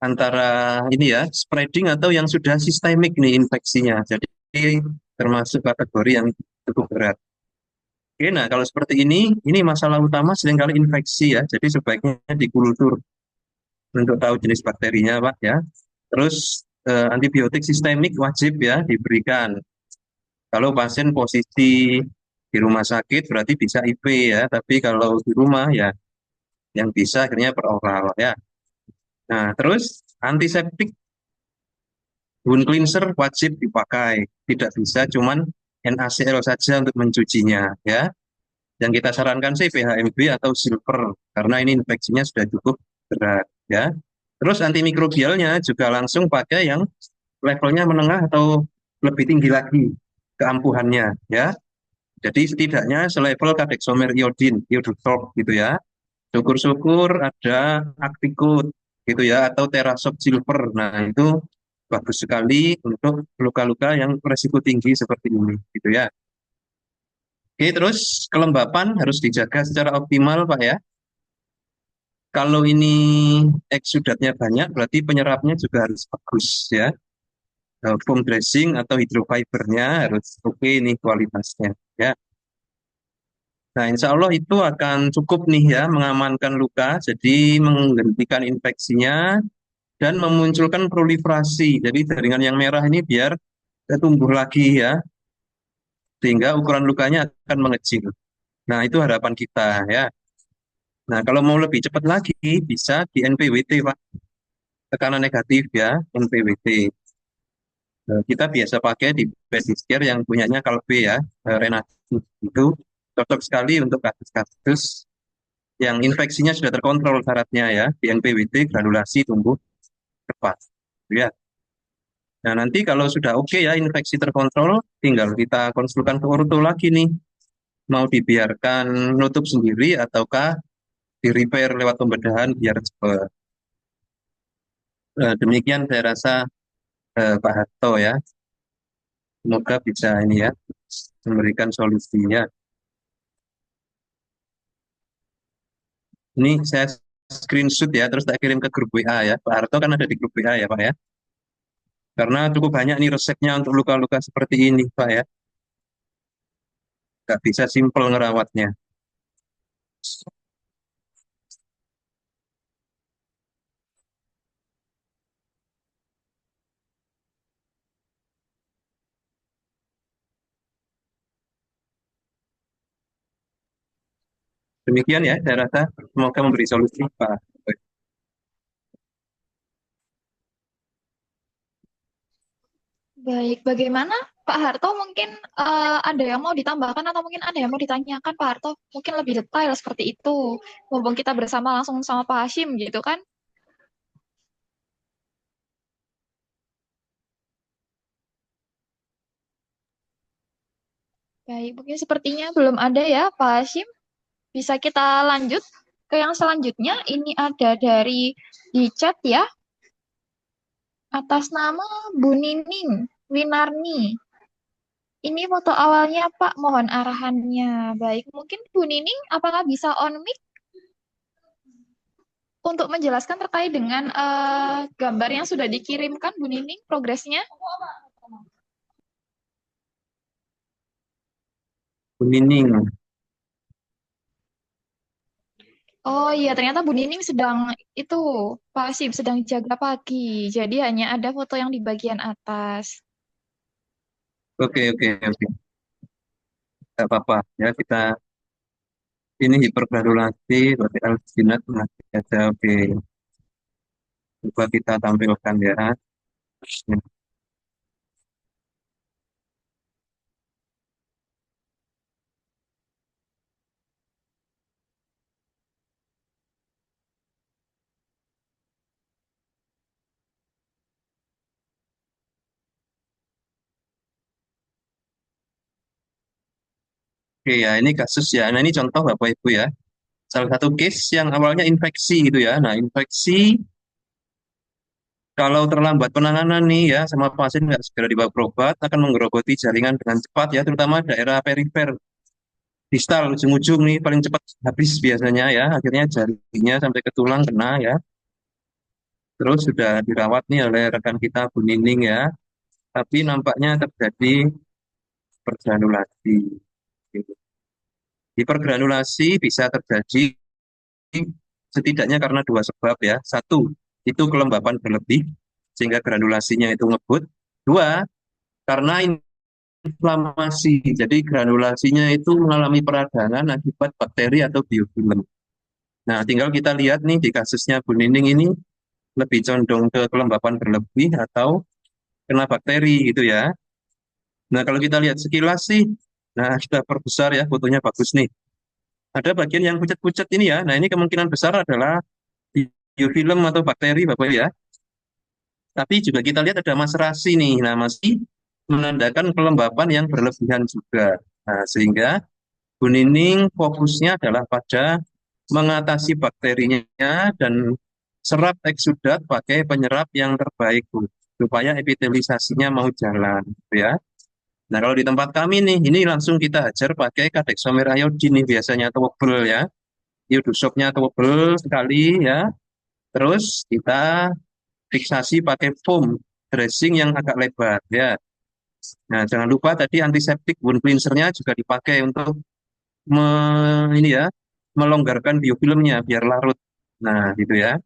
antara ini ya, spreading atau yang sudah sistemik nih infeksinya. Jadi termasuk kategori yang cukup berat. Oke, nah kalau seperti ini masalah utama seringkali infeksi ya. Jadi sebaiknya dikultur untuk tahu jenis bakterinya, Pak ya. Terus antibiotik sistemik wajib ya diberikan. Kalau pasien posisi di rumah sakit berarti bisa IP ya, tapi kalau di rumah ya yang bisa akhirnya per oral ya. Nah, terus antiseptik wound cleanser wajib dipakai, tidak bisa cuman NaCl saja untuk mencucinya ya. Yang kita sarankan sih PHMB atau silver karena ini infeksinya sudah cukup berat ya. Terus antimikrobialnya juga langsung pakai yang levelnya menengah atau lebih tinggi lagi keampuhannya ya. Jadi setidaknya selevel kadexomer iodin, iodosorb gitu ya. Syukur-syukur ada Acticut gitu ya atau Terasop Silver. Nah, itu bagus sekali untuk luka-luka yang beresiko tinggi seperti ini gitu ya. Oke, terus kelembapan harus dijaga secara optimal, Pak ya. Kalau ini eksudatnya banyak, berarti penyerapnya juga harus bagus ya. Foam dressing atau hidrofibernya harus oke nih kualitasnya ya. Nah, insya Allah itu akan cukup nih ya mengamankan luka, jadi menghentikan infeksinya dan memunculkan proliferasi. Jadi jaringan yang merah ini biar tumbuh lagi ya, sehingga ukuran lukanya akan mengecil. Nah, itu harapan kita ya. Nah, kalau mau lebih cepat lagi, bisa di NPWT, Pak. Tekanan negatif ya, NPWT. Kita biasa pakai di Bedicare yang punyanya Kalbe ya, Renatus. Itu cocok sekali untuk kasus-kasus yang infeksinya sudah terkontrol syaratnya ya, di NPWT, granulasi tumbuh cepat. Ya. Nah, nanti kalau sudah oke ya, infeksi terkontrol, tinggal kita konsulkan ke orto lagi nih. Mau dibiarkan nutup sendiri ataukah di repair lewat pembedahan biar cepat. Demikian saya rasa Pak Harto ya. Semoga bisa ini ya memberikan solusinya. Ini saya screenshot ya, terus tak kirim ke grup WA ya. Pak Harto kan ada di grup WA ya Pak ya. Karena cukup banyak nih resepnya untuk luka-luka seperti ini Pak ya. Nggak bisa simpel ngerawatnya. Demikian ya, saya rasa semoga memberi solusi Pak. Baik, bagaimana Pak Harto mungkin ada yang mau ditambahkan atau mungkin ada yang mau ditanyakan Pak Harto? Mungkin lebih detail seperti itu. Mumpung kita bersama langsung sama Pak Hashim gitu kan? Baik, mungkin sepertinya belum ada ya Pak Hashim. Bisa kita lanjut ke yang selanjutnya. Ini ada dari di chat ya, atas nama Bu Nining Winarni. Ini foto awalnya Pak, mohon arahannya. Baik, mungkin Bu Nining apakah bisa on mic untuk menjelaskan terkait dengan gambar yang sudah dikirimkan Bu Nining progresnya? Kuning. Oh iya, ternyata Bu Nining sedang itu pasif, sedang jaga pagi. Jadi hanya ada foto yang di bagian atas. Oke, oke, oke. Nggak apa-apa ya, kita ini hipergranulasi, berarti alginat masih ada. Oke, coba kita tampilkan ya. Oke ya, ini kasus ya. Nah, ini contoh Bapak Ibu ya. Salah satu case yang awalnya infeksi gitu ya. Nah, infeksi kalau terlambat penanganan nih ya, sama pasien nggak segera dibawa berobat, akan menggerogoti jaringan dengan cepat ya, terutama daerah perifer, distal, ujung-ujung nih paling cepat habis biasanya ya. Akhirnya jarinya sampai ke tulang kena ya. Terus sudah dirawat nih oleh rekan kita Bu Nining ya. Tapi nampaknya terjadi pergranulasi. Gitu. Hipergranulasi bisa terjadi setidaknya karena dua sebab ya. Satu, itu kelembapan berlebih sehingga granulasinya itu ngebut. Dua, karena inflamasi. Jadi granulasinya itu mengalami peradangan akibat bakteri atau biofilm. Nah, tinggal kita lihat nih di kasusnya Bu Nining ini lebih condong ke kelembapan berlebih atau kena bakteri gitu ya. Nah, kalau kita lihat sekilas sih, nah kita perbesar ya, fotonya bagus nih. Ada bagian yang pucat-pucat ini ya. Nah, ini kemungkinan besar adalah biofilm atau bakteri Bapak ya. Tapi juga kita lihat ada maserasi nih. Nah, masih menandakan kelembapan yang berlebihan juga. Nah, sehingga Bu Nining fokusnya adalah pada mengatasi bakterinya dan serap eksudat pakai penyerap yang terbaik, Bu, supaya epitelisasinya mau jalan, gitu ya. Nah, kalau di tempat kami nih, ini langsung kita hajar pakai kadexomer iodine nih biasanya tebel ya. Iodosopnya tebel sekali ya. Terus kita fiksasi pakai foam dressing yang agak lebar ya. Nah, jangan lupa tadi antiseptik wound cleansernya juga dipakai untuk ini ya, melonggarkan biofilmnya biar larut. Nah, gitu ya.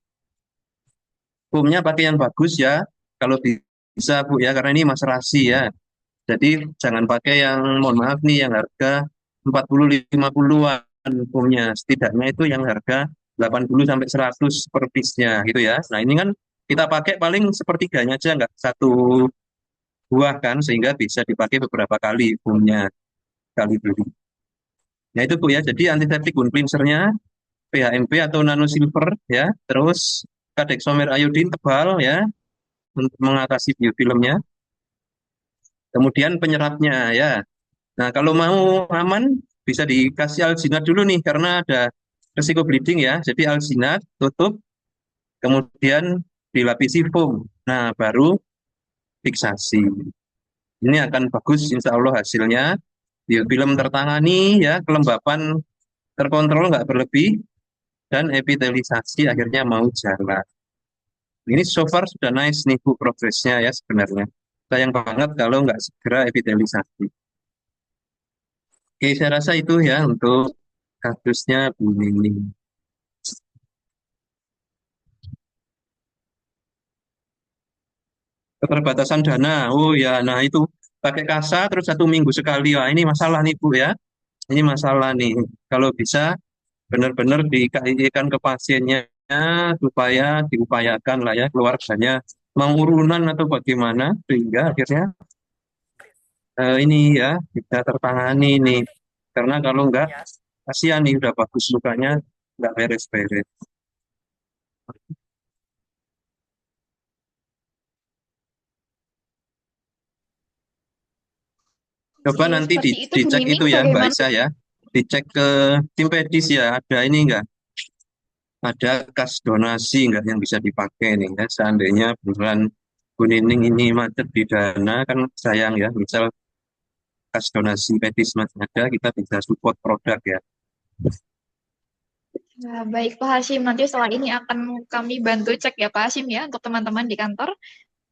Foamnya pakai yang bagus ya, kalau bisa Bu ya, karena ini maserasi ya. Jadi jangan pakai yang, mohon maaf nih, yang harga 40-50-an foamnya. Setidaknya itu yang harga 80 sampai 100 per piece-nya gitu ya. Nah, ini kan kita pakai paling sepertiganya aja, nggak satu buah kan, sehingga bisa dipakai beberapa kali foamnya kali beli. Nah, itu Bu ya. Jadi antiseptik wound cleanser-nya PHMP atau nano silver ya, terus kadexomer iodine tebal ya untuk mengatasi biofilmnya. Kemudian penyerapnya ya. Nah, kalau mau aman bisa dikasih alginat dulu nih karena ada resiko bleeding ya. Jadi alginat tutup, kemudian dilapisi foam. Nah, baru fiksasi. Ini akan bagus insya Allah hasilnya. Biofilm tertangani ya, kelembapan terkontrol nggak berlebih, dan epitelisasi akhirnya mau jalan. Ini so far sudah nice nih Bu progresnya ya sebenarnya. Sayang banget kalau nggak segera epitelisasi. Oke, saya rasa itu ya untuk kasusnya Bu Nining. Keterbatasan dana, oh ya, nah itu pakai kasa terus 1 minggu sekali. Wah, ini masalah nih Bu ya. Ini masalah nih. Kalau bisa benar-benar di-KII-kan ke pasiennya supaya diupayakan lah ya keluarganya mau urunan atau bagaimana sehingga akhirnya ini ya bisa tertangani nih. Karena kalau enggak kasihan nih udah bagus lukanya nggak beres-beres. Coba Oke, nanti seperti itu Bu dicek Nining itu ya Mbak bagaimana? Isa ya. Dicek ke tim pedis ya, ada ini enggak? Ada kas donasi enggak yang bisa dipakai nih ya. Seandainya bulan Bu Nining ini macet di dana kan sayang ya. Misal kas donasi pedis masih ada, kita bisa support produk ya. Nah, baik Pak Hashim, nanti setelah ini akan kami bantu cek ya Pak Hashim ya untuk teman-teman di kantor.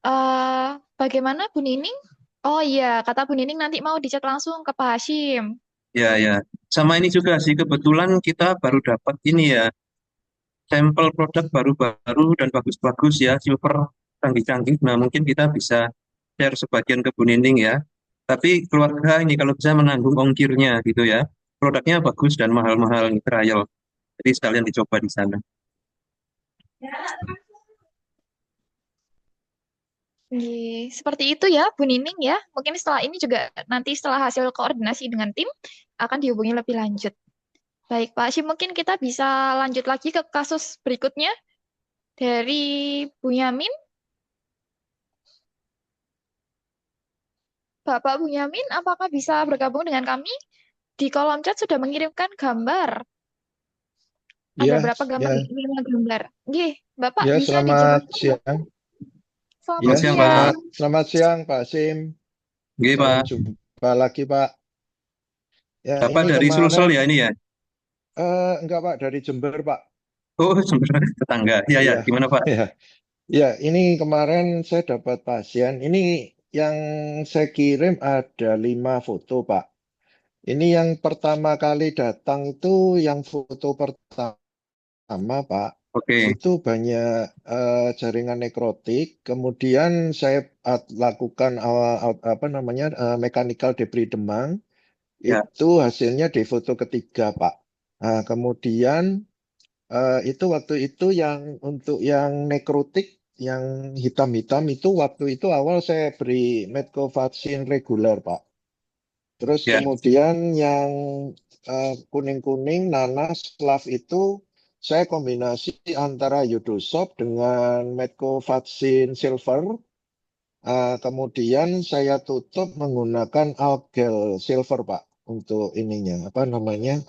eh Bagaimana Bu Nining? Oh iya, kata Bu Nining nanti mau dicek langsung ke Pak Hashim. Ya ya. Sama ini juga sih kebetulan kita baru dapat ini ya sampel produk baru-baru dan bagus-bagus ya, silver canggih-canggih. Nah, mungkin kita bisa share sebagian ke Bu Nining ya. Tapi keluarga ini kalau bisa menanggung ongkirnya gitu ya. Produknya bagus dan mahal-mahal nih, trial. Jadi sekalian dicoba di sana. Seperti itu ya Bu Nining ya. Mungkin setelah ini juga nanti setelah hasil koordinasi dengan tim akan dihubungi lebih lanjut. Baik Pak Hashim, mungkin kita bisa lanjut lagi ke kasus berikutnya dari Bu Yamin. Bapak Bu Yamin, apakah bisa bergabung dengan kami? di kolom chat sudah mengirimkan gambar. Ada Ya, berapa gambar? ya, 5 gambar. Nggih, Bapak ya, bisa selamat dijelaskan nggak? siang. Selamat Ya, Selamat siang, Pak. siang. selamat siang Pak Sim. Oke, Salam Pak. jumpa lagi Pak. Ya, Bapak ini dari Sulsel kemarin ya ini ya? enggak Pak, dari Jember Pak. Oh, sebenarnya tetangga. Iya, ya. Iya, Gimana, Pak? ya, ya. Ini kemarin saya dapat pasien. Ini yang saya kirim ada 5 foto Pak. Ini yang pertama kali datang itu yang foto pertama Pak. Oke. Itu banyak jaringan nekrotik. Kemudian saya lakukan apa namanya mechanical debris demang. Ya, Itu hasilnya di foto ketiga Pak. Nah, kemudian itu waktu itu yang untuk yang nekrotik yang hitam-hitam itu waktu itu awal saya beri metcovacin reguler Pak. Terus ya, kemudian yang kuning-kuning nanas fluff itu saya kombinasi antara Yudosop dengan metcovacin silver. Kemudian saya tutup menggunakan algel silver Pak untuk ininya apa namanya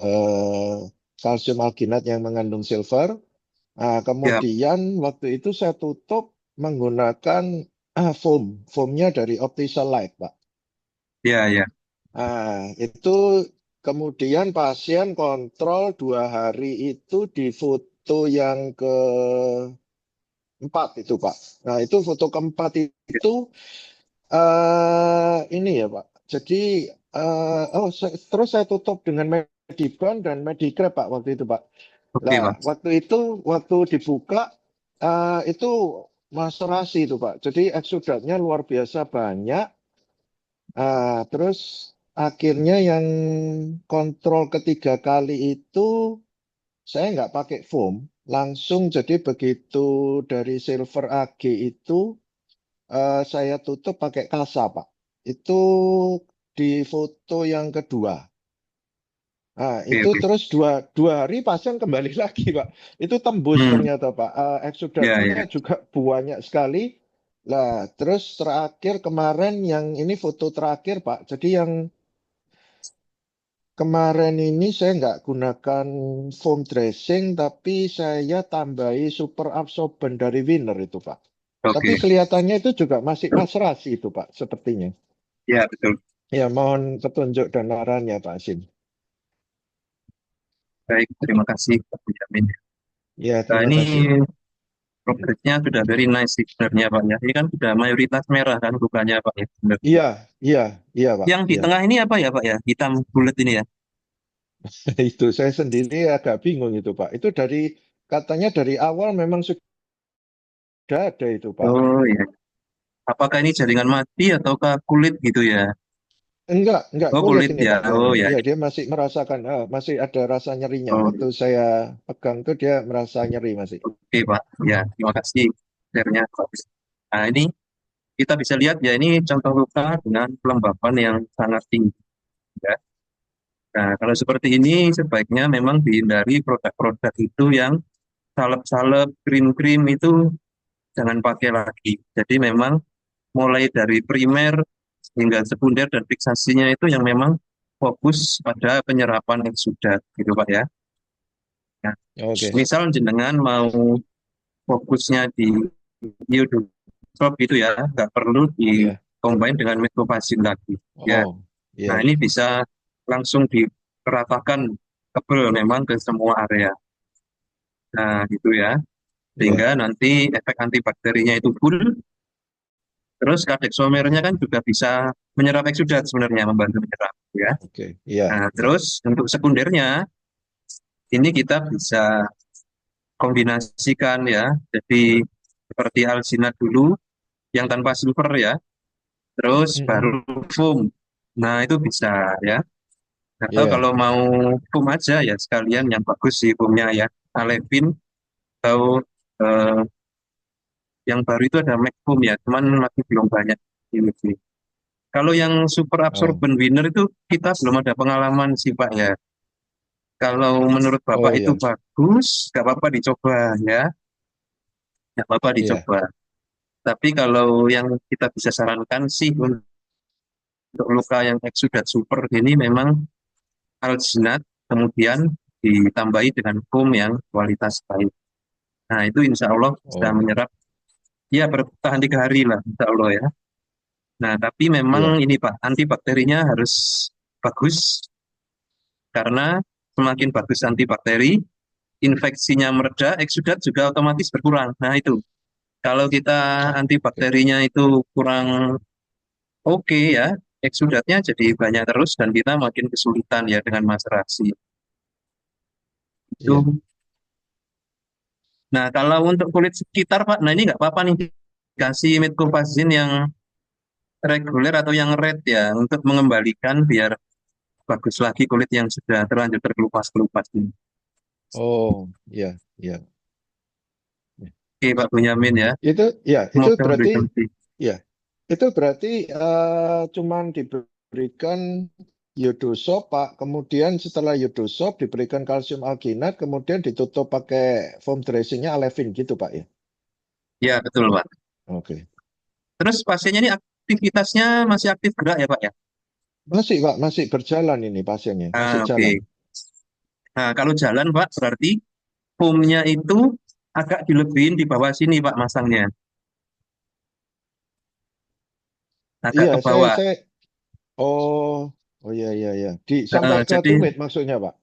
kalsium alginat yang mengandung silver. ya, Kemudian waktu itu saya tutup menggunakan foamnya dari Optisalite Pak. ya, ya. Itu kemudian pasien kontrol 2 hari itu di foto yang keempat itu Pak. Nah itu foto keempat itu ini ya Pak. Jadi terus saya tutup dengan Mediban dan Medigrab Pak waktu itu Pak. Oke, Nah Pak. waktu itu waktu dibuka itu maserasi itu Pak. Jadi eksudatnya luar biasa banyak. Terus akhirnya yang kontrol ketiga kali itu saya nggak pakai foam, langsung jadi begitu dari silver AG itu saya tutup pakai kasa Pak. Itu di foto yang kedua. Oke, Itu oke. terus dua hari pasien kembali lagi Pak. Itu tembus Hmm, ternyata Pak. ya, Eksudatnya ya. juga banyak sekali. Lah, terus terakhir kemarin yang ini foto terakhir Pak. Jadi yang kemarin ini saya nggak gunakan foam dressing, tapi saya tambahi super absorben dari Winner itu, Pak. Tapi Oke. kelihatannya itu juga masih maserasi itu, Pak, sepertinya. Ya, betul. Ya, mohon petunjuk dan arahannya, Pak Sim. Baik, terima kasih, Pak Benjamin. Ya, Nah, terima ini kasih. progresnya sudah very nice sih sebenarnya, Pak ya. Ini kan sudah mayoritas merah kan bukannya, Pak ya. Benar. Iya, iya, iya, Pak. Yang di Iya. tengah ini apa ya, Pak ya? Hitam bulat ini ya. Itu saya sendiri agak bingung itu, Pak. Itu katanya dari awal memang sudah ada itu, Pak. Oh, iya. Apakah ini jaringan mati ataukah kulit gitu ya? Enggak Oh, kulit kulit ini ya. Pak. Ya, Oh, ya. ya dia masih merasakan, masih ada rasa nyerinya. Oh, Waktu saya pegang tuh dia merasa nyeri masih. oke, Pak. Ya, terima kasih share-nya, Pak. Nah, ini kita bisa lihat ya, ini contoh luka dengan kelembapan yang sangat tinggi. Ya. Nah, kalau seperti ini sebaiknya memang dihindari produk-produk itu yang salep-salep, krim-krim itu jangan pakai lagi. Jadi memang mulai dari primer hingga sekunder dan fiksasinya itu yang memang fokus pada penyerapan eksudat, gitu Pak ya. Nah, Oke. misal jenengan mau fokusnya di iodoscope gitu ya, nggak perlu Iya. combine dengan methotrexate lagi. Ya, Oh, nah iya. ini bisa langsung diratakan tebel memang ke semua area. Nah, gitu ya. Sehingga Iya. nanti efek antibakterinya itu full. Terus kadexomernya kan juga bisa menyerap eksudat sebenarnya, membantu menyerap. Ya. Oke. Iya. Nah, Iya. terus untuk sekundernya, ini kita bisa kombinasikan ya. Jadi seperti alginat dulu, yang tanpa silver ya. Terus Mm-mm. baru foam. Nah, itu bisa ya. Atau Iya. kalau mau foam aja ya sekalian yang bagus sih foamnya ya. Alevin atau eh, yang baru itu ada Mac Foam ya, cuman masih belum banyak ini sih. Kalau yang super Oh. absorbent winner itu kita belum ada pengalaman sih Pak ya. Kalau menurut Bapak Oh, itu iya. bagus, nggak apa-apa dicoba ya, nggak apa-apa Iya. dicoba. Tapi kalau yang kita bisa sarankan sih untuk luka yang eksudat super ini memang alginat, kemudian ditambahi dengan foam yang kualitas baik. Nah, itu insya Allah bisa Oh, menyerap, ya bertahan 3 hari lah, insya Allah ya. Nah, tapi iya. memang ini Pak, antibakterinya harus bagus, karena semakin bagus antibakteri, infeksinya mereda, eksudat juga otomatis berkurang. Nah, itu. Kalau kita Oke. antibakterinya itu kurang oke ya, eksudatnya jadi banyak terus dan kita makin kesulitan ya dengan macerasi. Iya. Itu. Nah, kalau untuk kulit sekitar Pak, nah ini nggak apa-apa nih dikasih metcobazin yang reguler atau yang red ya untuk mengembalikan biar bagus lagi kulit yang sudah terlanjur terkelupas-kelupas ini. Oh, iya, iya. Oke Pak Bunyamin ya, Itu semoga berarti, memberikan solusi. ya, itu berarti cuman diberikan Yodosop, Pak. Kemudian setelah Yodosop diberikan kalsium alginat, kemudian ditutup pakai foam dressingnya Alevin gitu, Pak ya. Ya betul Pak. Oke. Terus pasiennya ini aktivitasnya masih aktif gerak ya Pak ya? Masih, Pak, masih berjalan ini pasiennya, masih Oke. jalan. Nah kalau jalan Pak berarti foamnya itu agak dilebihin di bawah sini Pak masangnya, agak Iya, ke saya, bawah. saya, oh, oh iya, iya, iya. Sampai ke Jadi tumit maksudnya, Pak.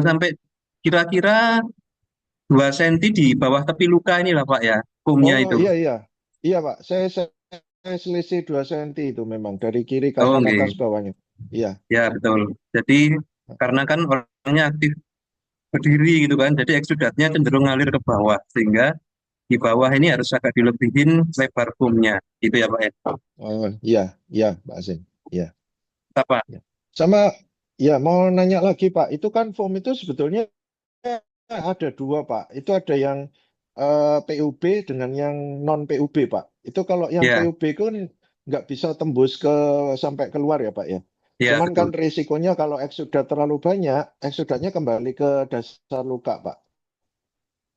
sampai kira-kira 2 senti di bawah tepi luka ini lah Pak ya, foamnya Oh itu. iya, iya, iya, Pak. Saya selisih 2 senti itu memang dari kiri Oh, kanan atas oke. bawahnya. Iya. Ya betul. Jadi karena kan orangnya aktif berdiri gitu kan, jadi eksudatnya cenderung ngalir ke bawah sehingga di bawah ini harus agak dilebihin lebar foamnya, gitu ya Pak ya. Oh iya, iya, Pak Asin. Iya, Apa? iya. Sama, ya mau nanya lagi, Pak. Itu kan foam itu sebetulnya ada dua, Pak. Itu ada yang PUB dengan yang non PUB, Pak. Itu kalau yang Ya, PUB kan nggak bisa tembus sampai keluar ya, Pak ya. ya Cuman kan betul. risikonya kalau eksudat terlalu banyak, eksudatnya kembali ke dasar luka, Pak.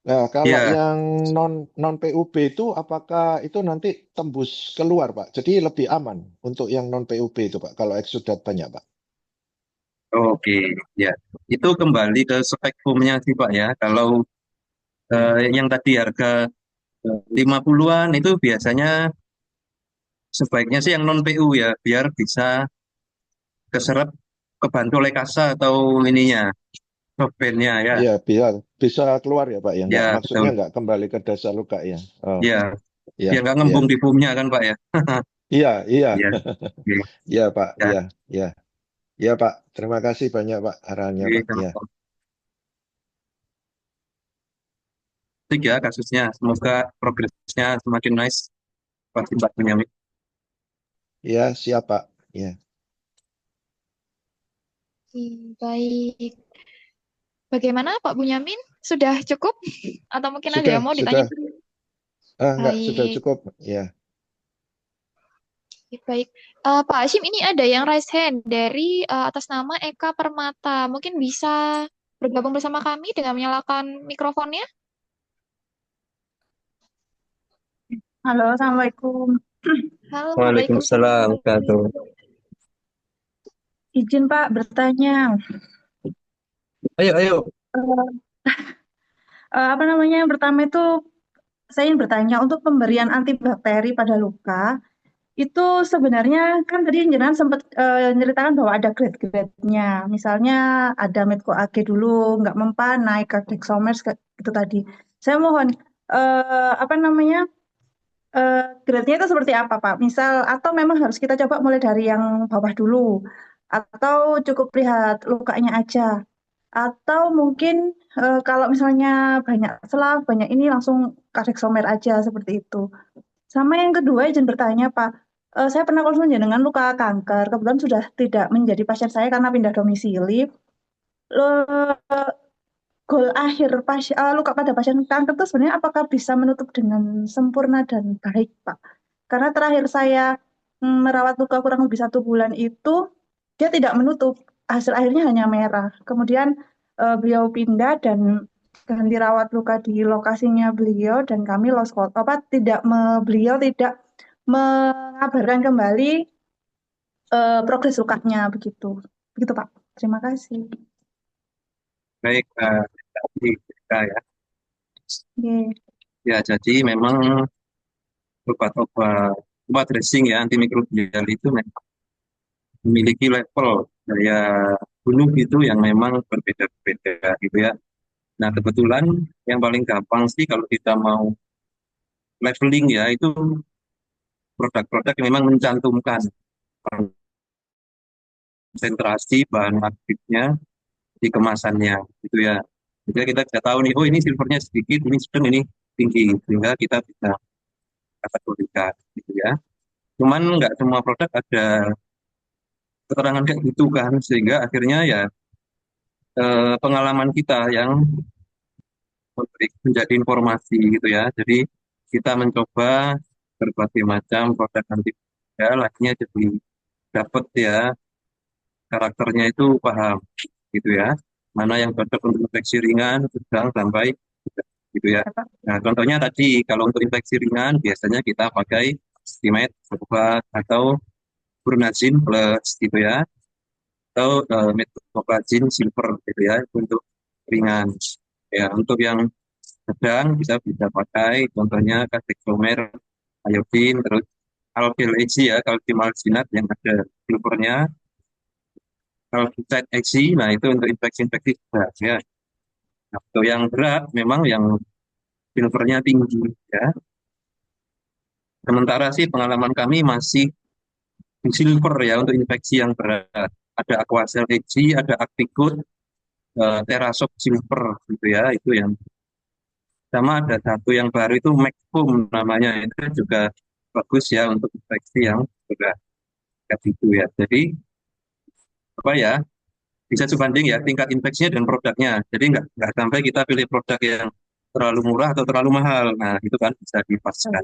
Nah, kalau Ya, yang non non PUB itu apakah itu nanti tembus keluar, Pak? Jadi lebih aman untuk yang non PUB itu, Pak. Kalau eksudat banyak, Pak. oke. Ya, itu kembali ke spek foamnya sih Pak ya. Kalau yang tadi harga 50-an itu biasanya sebaiknya sih yang non PU ya, biar bisa keserap kebantu oleh kasa atau ininya, softbannya ya. Iya, biar bisa keluar ya, Pak. Ya, nggak Ya, maksudnya betul. nggak kembali ke dasar luka ya. Oh, Ya, iya, biar nggak iya, ngembung di foamnya kan Pak ya. iya, iya, Iya, oke. iya, Pak. Ya, Iya, iya, iya, Pak. Terima kasih banyak, Pak, arahannya, oke. Pak. Iya, Asik ya kasusnya. Semoga progresnya semakin nice. Pasti Pak Benyamin. iya, siap, Pak. Iya, Baik. Bagaimana Pak Bunyamin? Sudah cukup? Atau mungkin ada sudah, yang mau ditanya? sudah. Enggak, sudah Baik, cukup. Iya, baik. Pak Hashim, ini ada yang raise hand dari atas nama Eka Permata. Mungkin bisa bergabung bersama kami dengan menyalakan mikrofonnya. Halo, Assalamualaikum. Halo, Waalaikumsalam Waalaikumsalam. warahmatullahi. Izin Pak bertanya, Ayo, ayo. Eh, apa namanya? Yang pertama itu saya ingin bertanya untuk pemberian antibakteri pada luka, itu sebenarnya kan tadi jenengan sempat menceritakan bahwa ada grade-grade-nya. Misalnya ada Medco AG dulu, nggak mempan, naik ke Dexomer, itu tadi. Saya mohon, apa namanya, grade-nya itu seperti apa, Pak? Misal, atau memang harus kita coba mulai dari yang bawah dulu, atau cukup lihat lukanya aja, atau mungkin kalau misalnya banyak selang, banyak ini langsung kadeksomer aja seperti itu. Sama yang kedua, izin bertanya, Pak. Saya pernah konsultasi dengan luka kanker, kebetulan sudah tidak menjadi pasien saya karena pindah domisili. Eh, Goal akhir luka pada pasien kanker itu sebenarnya apakah bisa menutup dengan sempurna dan baik, Pak? Karena terakhir saya merawat luka kurang lebih 1 bulan itu, dia tidak menutup. Hasil akhirnya hanya merah. Kemudian beliau pindah dan ganti rawat luka di lokasinya beliau dan kami lost contact. Apa tidak beliau tidak mengabarkan kembali progres lukanya begitu. Begitu Pak. Terima kasih. Baik, tadi kita ya. Oke. Ya, jadi memang obat dressing ya antimikrobial itu memang memiliki level daya bunuh itu yang memang berbeda-beda gitu ya. Nah, kebetulan yang paling gampang sih kalau kita mau leveling ya itu produk-produk yang memang mencantumkan konsentrasi bahan aktifnya di kemasannya gitu ya. Jadi kita bisa tahu nih, oh ini silvernya sedikit, ini sedang, ini tinggi, sehingga kita bisa kategorikan gitu ya. Cuman nggak semua produk ada keterangan kayak gitu kan, sehingga akhirnya ya pengalaman kita yang menjadi informasi gitu ya. Jadi kita mencoba berbagai macam produk antibakterial, akhirnya jadi dapat ya karakternya itu paham gitu ya. Mana yang cocok untuk infeksi ringan, sedang sampai berat, gitu ya. Nah, contohnya tadi kalau untuk infeksi ringan biasanya kita pakai Stimet, obat atau Brunazin plus gitu ya, atau Metoprolol silver gitu ya untuk ringan. Ya, untuk yang sedang kita bisa pakai contohnya Dextromer, iodin, terus Alkyl Eksi ya, kalsium alginat yang ada silvernya, Calcite Eksi, nah itu untuk infeksi-infeksi berat ya. Nah, untuk yang berat memang yang silvernya tinggi ya. Sementara sih pengalaman kami masih di silver ya untuk infeksi yang berat. Ada Aquacel Eksi, ada Actigood, Terasop Silver gitu ya, itu yang sama ada satu yang baru itu Macfoam namanya, itu juga bagus ya untuk infeksi yang berat kayak gitu ya. Jadi apa ya, bisa sebanding ya tingkat infeksinya dan produknya. Jadi nggak sampai kita pilih produk yang terlalu murah atau terlalu mahal. Nah itu kan bisa dipaskan.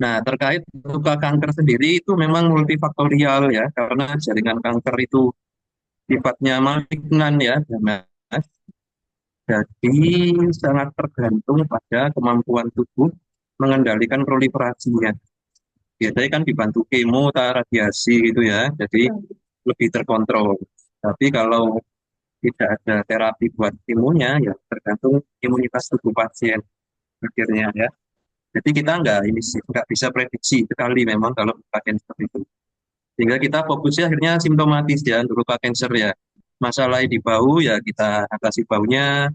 Nah terkait luka kanker sendiri itu memang multifaktorial ya, karena jaringan kanker itu sifatnya malignan ya, Mas. Jadi sangat tergantung pada kemampuan tubuh mengendalikan proliferasinya. Biasanya kan dibantu kemo atau radiasi gitu ya, jadi lebih terkontrol. Tapi kalau tidak ada terapi buat imunnya, ya tergantung imunitas tubuh pasien akhirnya ya. Jadi kita nggak bisa prediksi sekali memang kalau luka cancer itu. Sehingga kita fokusnya akhirnya simptomatis ya untuk luka cancer ya. Masalah di bahu ya kita atasi baunya,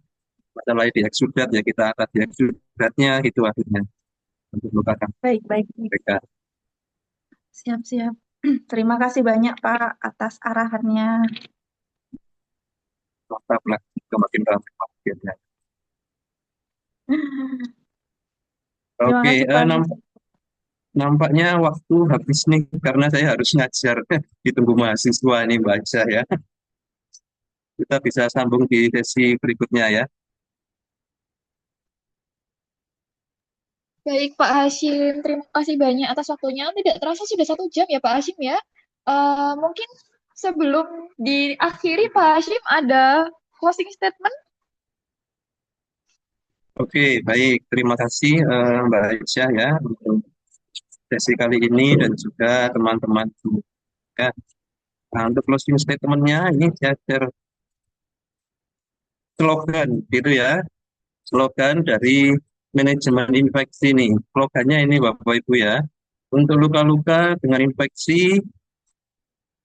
masalah di eksudat ya kita atasi eksudatnya gitu akhirnya untuk luka kanker Baik, baik. mereka. Siap-siap. Terima kasih banyak Pak atas arahannya. Mantap lah, makin ramai pasiennya. Terima Oke, kasih Pak. nampaknya waktu habis nih karena saya harus ngajar ditunggu mahasiswa nih Mbak Aisyah ya. Kita bisa sambung di sesi berikutnya ya. Baik, Pak Hashim. Terima kasih banyak atas waktunya. Tidak terasa sudah 1 jam ya, Pak Hashim ya. Mungkin sebelum diakhiri, Pak Hashim ada closing statement. Oke, baik. Terima kasih Mbak Aisyah ya untuk sesi kali ini dan juga teman-teman juga. Nah, untuk closing statement-nya ini saya share slogan gitu ya. Slogan dari manajemen infeksi nih. Slogannya ini Bapak Ibu ya. Untuk luka-luka dengan infeksi,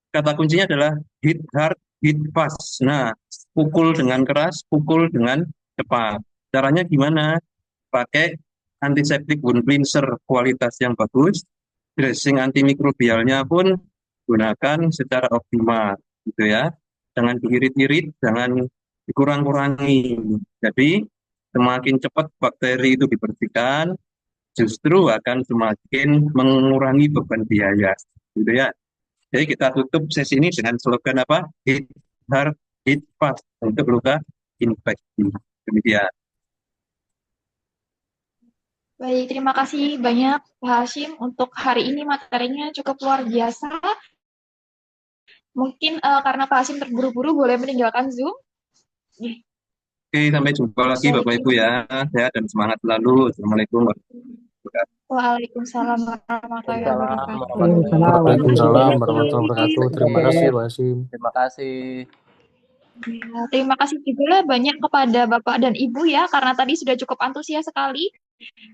kata kuncinya adalah hit hard, hit fast. Nah, pukul dengan keras, pukul dengan cepat. Caranya gimana? Pakai antiseptik wound cleanser kualitas yang bagus, dressing antimikrobialnya pun gunakan secara optimal, gitu ya. Jangan diirit-irit, jangan dikurang-kurangi. Jadi, semakin cepat bakteri itu dibersihkan, justru akan semakin mengurangi beban biaya, gitu ya. Jadi kita tutup sesi ini dengan slogan apa? Hit hard, hit fast untuk luka infeksi. Demikian. Baik, terima kasih banyak Pak Hashim untuk hari ini materinya cukup luar biasa. Mungkin karena Pak Hashim terburu-buru boleh meninggalkan Zoom. Oke, sampai jumpa lagi Bapak Ibu ya. Sehat dan semangat selalu. Assalamualaikum warahmatullahi wabarakatuh. Waalaikumsalam warahmatullahi Waalaikumsalam wabarakatuh. warahmatullahi Waalaikumsalam wabarakatuh. warahmatullahi wabarakatuh. Terima kasih, Pak Hasyim. Terima kasih. Ya, terima kasih juga banyak kepada Bapak dan Ibu ya, karena tadi sudah cukup antusias sekali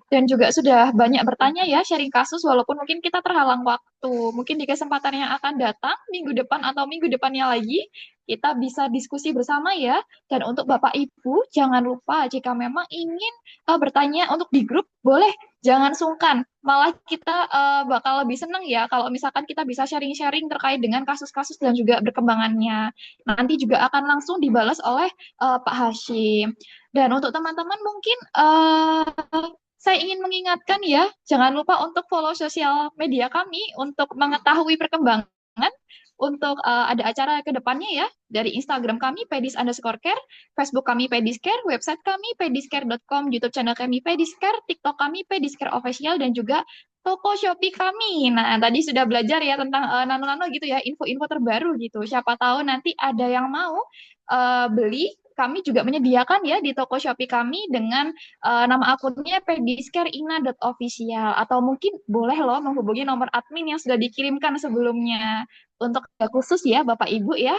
dan juga sudah banyak bertanya ya, sharing kasus, walaupun mungkin kita terhalang waktu. Mungkin di kesempatan yang akan datang, minggu depan atau minggu depannya lagi, kita bisa diskusi bersama ya. Dan untuk Bapak Ibu, jangan lupa jika memang ingin bertanya untuk di grup, boleh, jangan sungkan. Malah kita bakal lebih senang ya kalau misalkan kita bisa sharing-sharing terkait dengan kasus-kasus dan juga berkembangannya. Nanti juga akan langsung dibalas oleh Pak Hashim. Dan untuk teman-teman mungkin saya ingin mengingatkan ya, jangan lupa untuk follow sosial media kami untuk mengetahui perkembangan untuk ada acara ke depannya ya, dari Instagram kami pedis_care, Facebook kami pediscare, website kami pediscare.com, YouTube channel kami pediscare, TikTok kami pediscare official, dan juga toko Shopee kami. Nah, tadi sudah belajar ya tentang nano-nano gitu ya, info-info terbaru gitu. Siapa tahu nanti ada yang mau beli, kami juga menyediakan ya di toko Shopee kami dengan nama akunnya pediscareina.official, atau mungkin boleh loh menghubungi nomor admin yang sudah dikirimkan sebelumnya untuk khusus ya Bapak Ibu ya.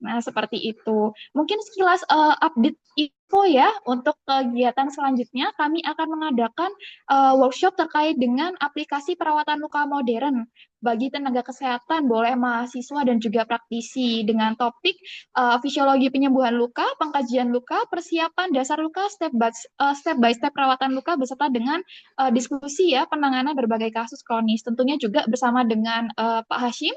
Nah, seperti itu. Mungkin sekilas update info ya untuk kegiatan selanjutnya, kami akan mengadakan workshop terkait dengan aplikasi perawatan luka modern bagi tenaga kesehatan, boleh mahasiswa dan juga praktisi, dengan topik fisiologi penyembuhan luka, pengkajian luka, persiapan dasar luka, step by step perawatan luka, beserta dengan diskusi ya penanganan berbagai kasus kronis. Tentunya juga bersama dengan Pak Hashim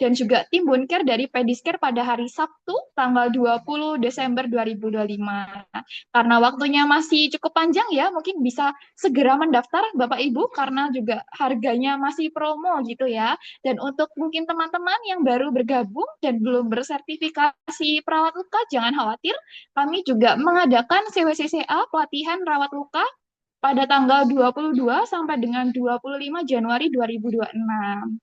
dan juga tim Boncare dari Pediscare pada hari Sabtu tanggal 20 Desember 2025. Karena waktunya masih cukup panjang ya, mungkin bisa segera mendaftar Bapak Ibu karena juga harganya masih promo gitu ya. Dan untuk mungkin teman-teman yang baru bergabung dan belum bersertifikasi perawat luka, jangan khawatir. Kami juga mengadakan CWCCA pelatihan rawat luka pada tanggal 22 sampai dengan 25 Januari 2026.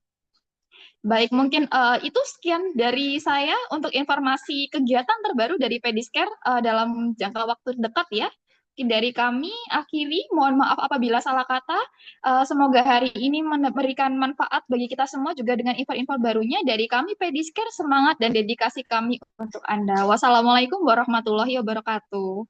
Baik, mungkin itu sekian dari saya untuk informasi kegiatan terbaru dari Pediscare dalam jangka waktu dekat ya. Mungkin dari kami akhiri, mohon maaf apabila salah kata. Semoga hari ini memberikan manfaat bagi kita semua juga dengan info-info barunya dari kami Pediscare, semangat dan dedikasi kami untuk Anda. Wassalamualaikum warahmatullahi wabarakatuh.